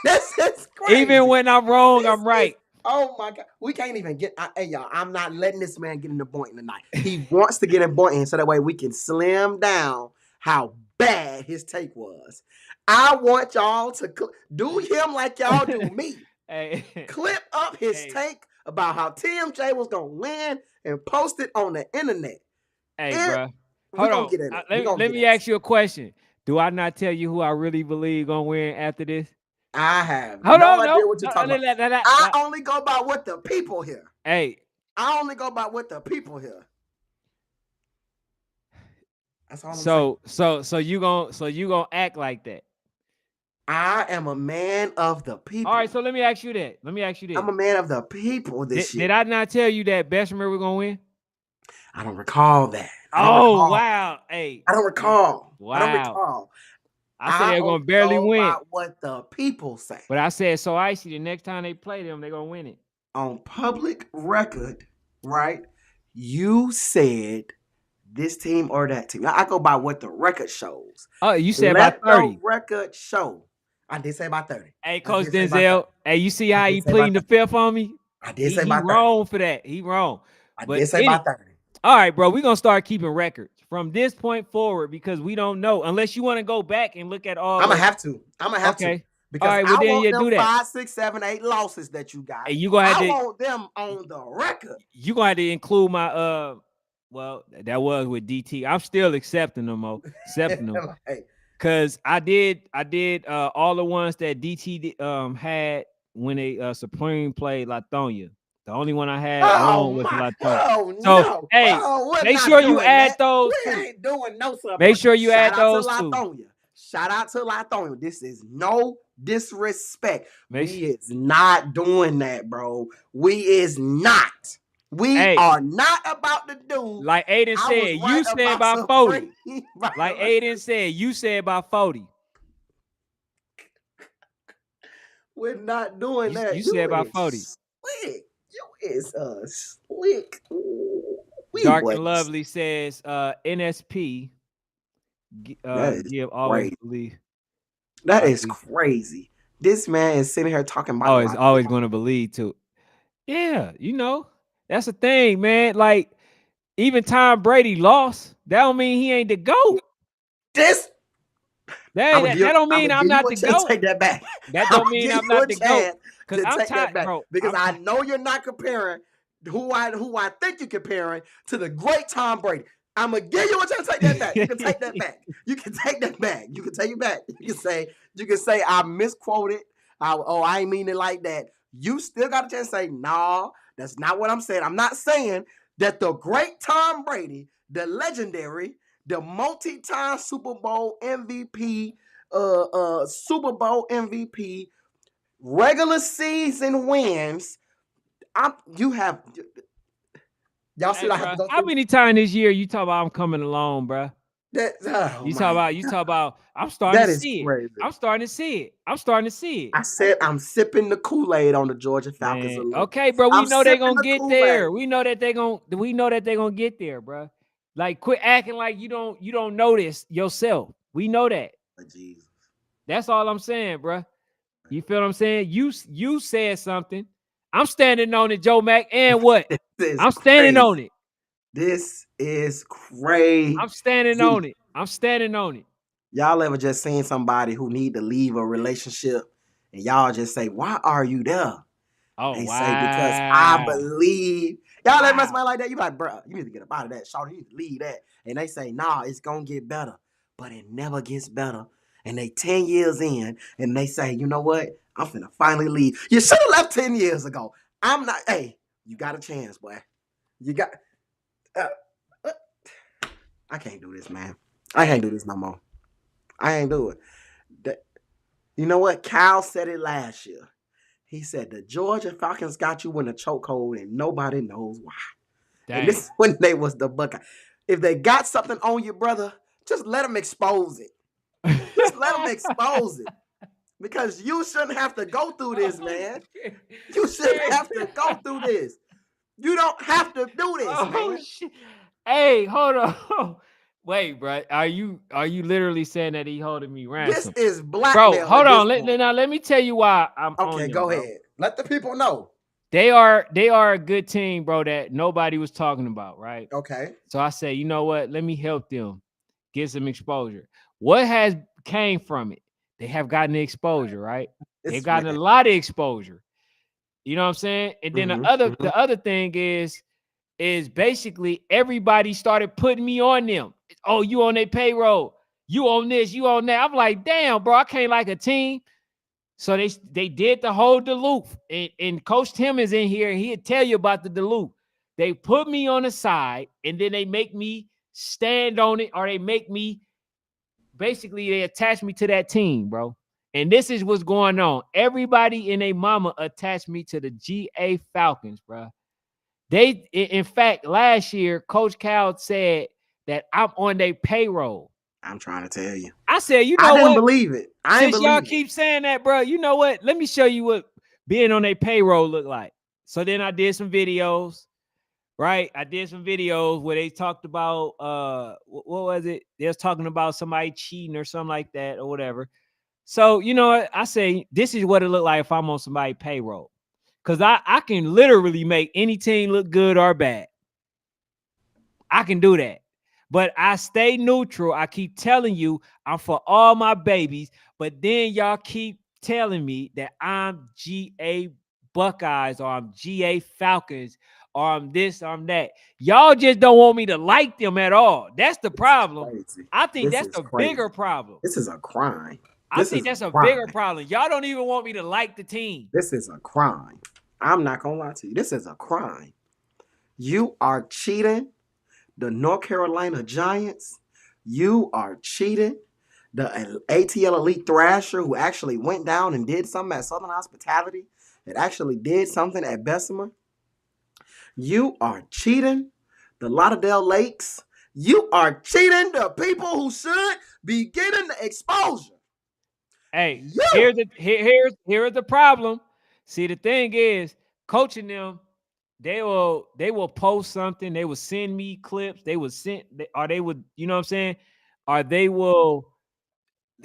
This is crazy. Even when I'm wrong, This I'm right. oh my God. We can't even get. Hey, y'all, I'm not letting this man get in the Boynton tonight. He wants to get in Boynton so that way we can slim down how bad his take was. I want y'all to do him like y'all do me. Hey, Clip up his take about how TMJ was going to win and post it on the internet. hey, bro. We're Hold going on. to get in it. Let me ask you a question. Do I not tell you who I really believe gonna win after this? I have Hold no on, idea what you're no, talking about. I only go by what the people here. Hey, I only go by what the people here. That's all I'm saying. So you gonna act like that? I am a man of the people. All right. So let me ask you that. I'm a man of the people this year. Did I not tell you that Bessemer was gonna win? I don't recall that. Wow. Hey. I don't recall. Wow. I don't recall. I said they're gonna barely win. What the people say. But I said so icy. The next time they play them, they're gonna win it. On public record, right? You said this team or that team. Now, I go by what the record shows. Oh, you said Let about 30. the record show. I did say about 30. Hey, Coach Denzel. Hey, you see how he pleading the fifth on me? I did say about 30. He wrong for that. He wrong. I did say about 30. All right, bro. We're gonna start keeping records from this point forward because we don't know unless you want to go back and look at all. I'm gonna have to. Because I want them 5, 6, 7, 8 losses that you got. Hey, you gonna have I want them on the record. You gonna have to include my well, that was with DT. I'm still accepting them, Cause I did all the ones that DT had when they Supreme played Latonia. The only one I had Oh on was my! Latonia. Oh So no! hey, Oh, we're make not sure you doing add that. those We two. ain't doing no stuff. Make sure you Shout add out to those two. Latonia. Shout out to Latonia. This is no disrespect. Make We sure, is not doing that, bro. We is not. We hey, are not about to do. like Aiden I was said, right you said about about 40. Supreme. Right. Like Aiden said, you said about 40. We're not doing You that. said You about 40. is slick. You is slick. We Dark boys. and Lovely says NSP That is give always crazy. believe. That I is think crazy. This man is sitting here talking about always going to believe too. Yeah, that's the thing, man. Like even Tom Brady lost. That don't mean he ain't the GOAT. this. That don't I'm mean gonna I'm give you not a the chance to GOAT. take that back. That I'm don't gonna mean give I'm you not a the GOAT. chance Cause to I'm take that tired, back bro. because I know you're not comparing who I think you're comparing to the great Tom Brady. I'm gonna give you a chance to take that back. You can take that back. You can take that back. You can take it back. You can say I misquoted. I ain't mean it like that. You still got a chance to say, nah, that's not what I'm saying. I'm not saying that the great Tom Brady, the legendary, the multi-time Super Bowl MVP, Super Bowl MVP, regular season wins. You have y'all see Hey, what I have bro, to go how through? many times this year you talk about I'm coming along, bro? That oh You talk my about I'm starting to that is see it. crazy. I'm starting to see it. I'm starting to see it. I said I'm sipping the Kool-Aid on the Georgia Falcons Man, alone. okay, bro. We I'm know they sipping gonna the get Kool-Aid. there. We know that they gonna get there, bro. Like, quit acting like you don't notice yourself. We know that. Oh, Jesus. That's all I'm saying, bro. You feel what I'm saying? You said something. I'm standing on it, Joe Mack. And what? This is I'm standing on crazy. it. This is crazy. I'm standing on it. I'm standing on it. Y'all ever just seen somebody who need to leave a relationship and y'all just say, "Why are you there?" Oh They say, "Because I wow. believe." Y'all ever met Wow. somebody like that? You like, bro, you need to get up out of that. Shawty, you need to leave that. And they say, "Nah, it's gonna get better," but it never gets better. And they 10 years in, and they say, "You know what? I'm finna finally leave." You should have left 10 years ago. I'm not. Hey, you got a chance, boy. You got. Uh, uh, I can't do this, man. I can't do this no more. I ain't do it. You know what? Kyle said it last year. He said the Georgia Falcons got you in a chokehold and nobody knows why. And this Dang. is when they was the Buckeye. If they got something on you, brother, just let them expose it. Just let them expose it. Because you shouldn't have to go through this, man. You shouldn't have to go through this. You don't have to do this, Oh man. shit. Hey, hold on. Wait, bro. Are you literally saying that he holding me This ransom? is Bro, blackmail hold at this on. point. Now let me tell you why I'm on Okay, them, go bro. ahead. Let the people know. They are a good team, bro, that nobody was talking about, right? Okay. So I say, you know what? Let me help them get some exposure. What has came from it? They have gotten the exposure, right? They've This gotten a man. lot of exposure. You know what I'm saying? And then Mm-hmm. the other thing is basically everybody started putting me on them. Oh, you on their payroll. You on this, you on that. I'm like, damn, bro, I can't like a team. So they did the whole Duluth. And Coach Tim is in here. He'll tell you about the Duluth. They put me on the side and then they make me stand on it, or they make me basically they attach me to that team, bro. And this is what's going on. Everybody and their mama attached me to the GA Falcons, bro. In fact, last year, Coach Cal said that I'm on their payroll. I'm trying to tell you. I said, you I know didn't what? believe it. I ain't Since y'all believe it. keep saying that, bro, you know what? Let me show you what being on their payroll look like. So then I did some videos, right? I did some videos where they talked about what was it? They was talking about somebody cheating or something like that or whatever. So you know what? I say this is what it look like if I'm on somebody's payroll. Cause I can literally make any team look good or bad. I can do that. But I stay neutral. I keep telling you I'm for all my babies, but then y'all keep telling me that I'm GA Buckeyes or I'm GA Falcons or I'm this, or I'm that. Y'all just don't want me to like them at all. That's the This is problem. crazy. I think This that's is a bigger crazy. problem. This is a crime. I This think is a that's a bigger crime. problem. Y'all don't even want me to like the team. This is a crime. I'm not gonna lie to you. This is a crime. You are cheating the North Carolina Giants. You are cheating the ATL Elite Thrasher, who actually went down and did something at Southern Hospitality. It actually did something at Bessemer. You are cheating the Lauderdale Lakes. You are cheating the people who should be getting the exposure. Hey, You. here's the problem. See, the thing is, coaching them, they will post something. They will send me clips. They will send, or they would, you know what I'm saying, or they will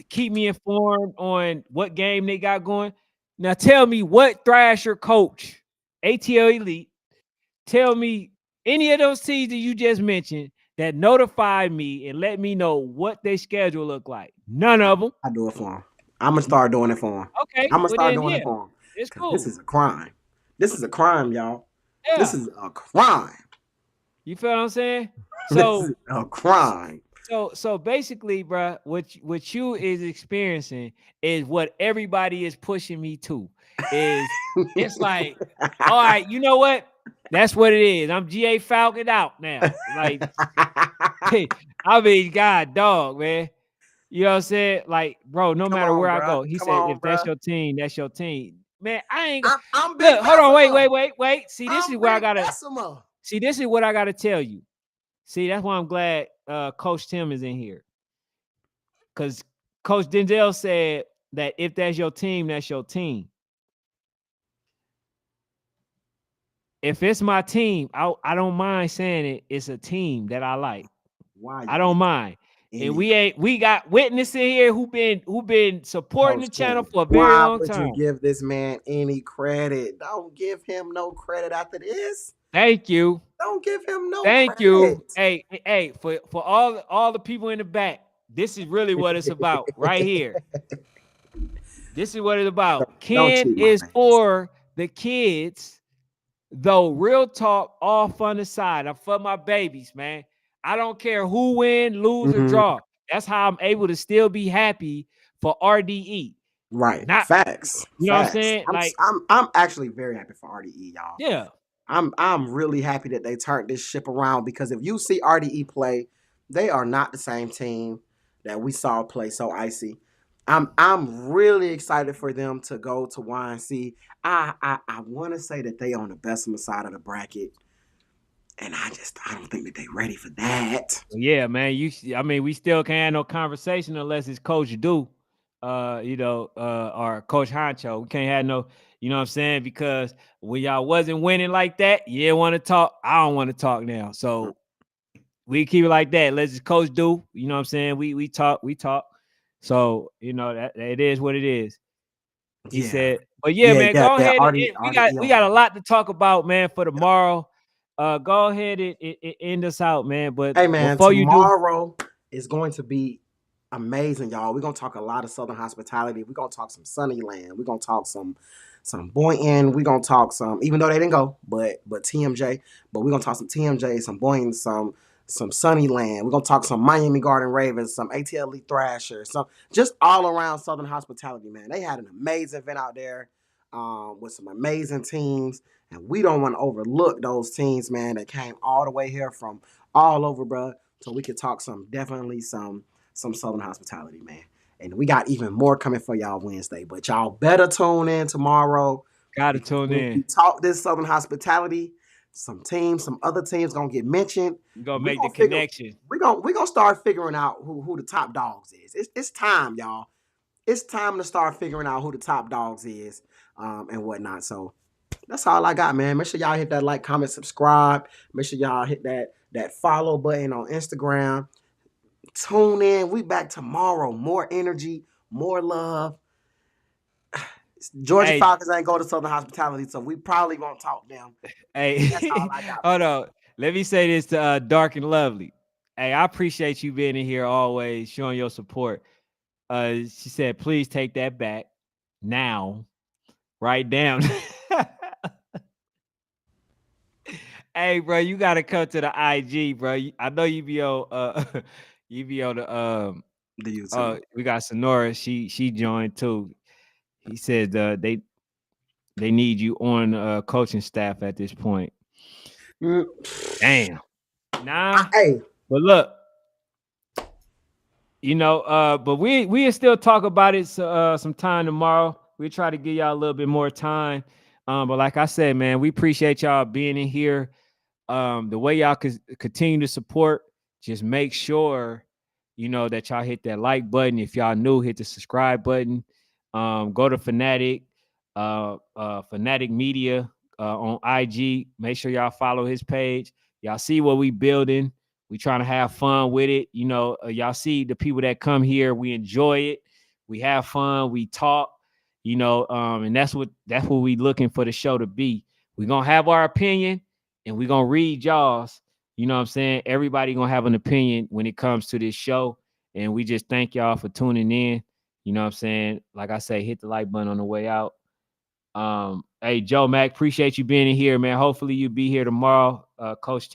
keep me informed on what game they got going. Now, tell me what Thrasher coach, ATL Elite, tell me any of those teams that you just mentioned that notified me and let me know what their schedule look like. None of them. I do it for him. I'm gonna start doing it for him. Okay, I'm gonna well start then, doing yeah, it for him it's because this cool. is a crime. This is a crime, y'all. This Yeah, is a crime. you feel what I'm saying? This is So, a crime. so basically, bro, what you is experiencing is what everybody is pushing me to. Is it's like, all right, you know what? That's what it is. I'm GA Falcon out now. Like, I mean, God, dog, man. You know what I'm saying? Like, bro, no Come matter on, where I bruh. go, he Come said, on, if that's bruh. your team, that's your team. Man, I ain't gonna I'm Big look. Hold on, Bessemer. wait. See, this is I'm where I Big gotta Bessemer. see. This is what I gotta tell you. See, that's why I'm glad Coach Tim is in here. Because Coach Denzel said that if that's your team, that's your team. If it's my team, I don't mind saying it. It's a team that I like. Why I you don't give mind. And any we got witnesses here who been supporting Coach the channel Tim? for a very Why long would you time. give this man any credit? Don't give him no credit after this. Thank you. Don't give him no Thank you. credit. Hey, for all the people in the back, this is really what it's about right here. This is what it's about. Don't Ken cheat my is man. for the kids, though. Real talk, all fun aside, I'm for my babies, man. I don't care who win, lose, or Mhm. draw. That's how I'm able to still be happy for RDE. Right. Not, Facts. you know what I'm Facts. saying? Like, I'm actually very happy for RDE, y'all. yeah, I'm really happy that they turned this ship around because if you see RDE play, they are not the same team that we saw play so icy. I'm really excited for them to go to YNC. I want to say that they on the Bessemer side of the bracket, and I don't think that they ready for that. yeah, man. I mean, we still can't have no conversation unless it's Coach Do, or Coach Honcho. We can't have no, you know what I'm saying? Because when y'all wasn't winning like that, you didn't want to talk. I don't want to talk now. So we keep it like that. Let's just Coach Do. You know what I'm saying? We talk. So that it is what it is. He Yeah, said, but yeah, man, go yeah. ahead and RDE we on got a that. lot to talk about, man, for tomorrow. Go ahead and end us out, man. But Hey man, before you do, tomorrow is going to be amazing, y'all. We're gonna talk a lot of Southern hospitality. We're gonna talk some Sunnyland. We're gonna talk some Boynton. We're gonna talk some, even though they didn't go, but TMJ. But we're gonna talk some TMJ, some Boynton, some Sunnyland. We're gonna talk some Miami Garden Ravens, some ATL Lee Thrasher, some just all around Southern hospitality, man. They had an amazing event out there with some amazing teams. And we don't want to overlook those teams, man, that came all the way here from all over, bro. So we could talk definitely some Southern hospitality, man. And we got even more coming for y'all Wednesday. But y'all better tune in tomorrow gotta because tune when we in. talk this Southern hospitality, some other teams gonna get mentioned. We're gonna And we make the gonna figure connection. we gonna start figuring out who the top dogs is. It's time, y'all. It's time to start figuring out who the top dogs is, and whatnot. So that's all I got, man. Make sure y'all hit that like, comment, subscribe. Make sure y'all hit that follow button on Instagram. Tune in. We back tomorrow. More energy, more love. Georgia Hey, Falcons ain't go to Southern Hospitality, so we probably won't talk them. That's all hey, I got for hold y'all. on. Let me say this to Dark and Lovely. Hey, I appreciate you being in here always, showing your support. She said, please take that back now. Write down. Hey, bro, you gotta come to the IG, bro. I know you be on you be on the The YouTube. we got Sonora. She joined too. He said they they need you on coaching staff at this point. Mm, Damn. Nah. hey, But look, but we still talk about it some time tomorrow. We try to give y'all a little bit more time. But like I said, man, we appreciate y'all being in here. The way y'all continue to support, just make sure that y'all hit that like button. If y'all new, hit the subscribe button. Go to Fanatic Media on IG. Make sure y'all follow his page. Y'all see what we building. We trying to have fun with it. Y'all see the people that come here. We enjoy it. We have fun. We talk. And that's what we looking for the show to be. We're gonna have our opinion and we're gonna read y'all's. You know what I'm saying? Everybody gonna have an opinion when it comes to this show. And we just thank y'all for tuning in. You know what I'm saying? Like I say, hit the like button on the way out. Hey, Joe Mac, appreciate you being in here, man. Hopefully you'll be here tomorrow. Coach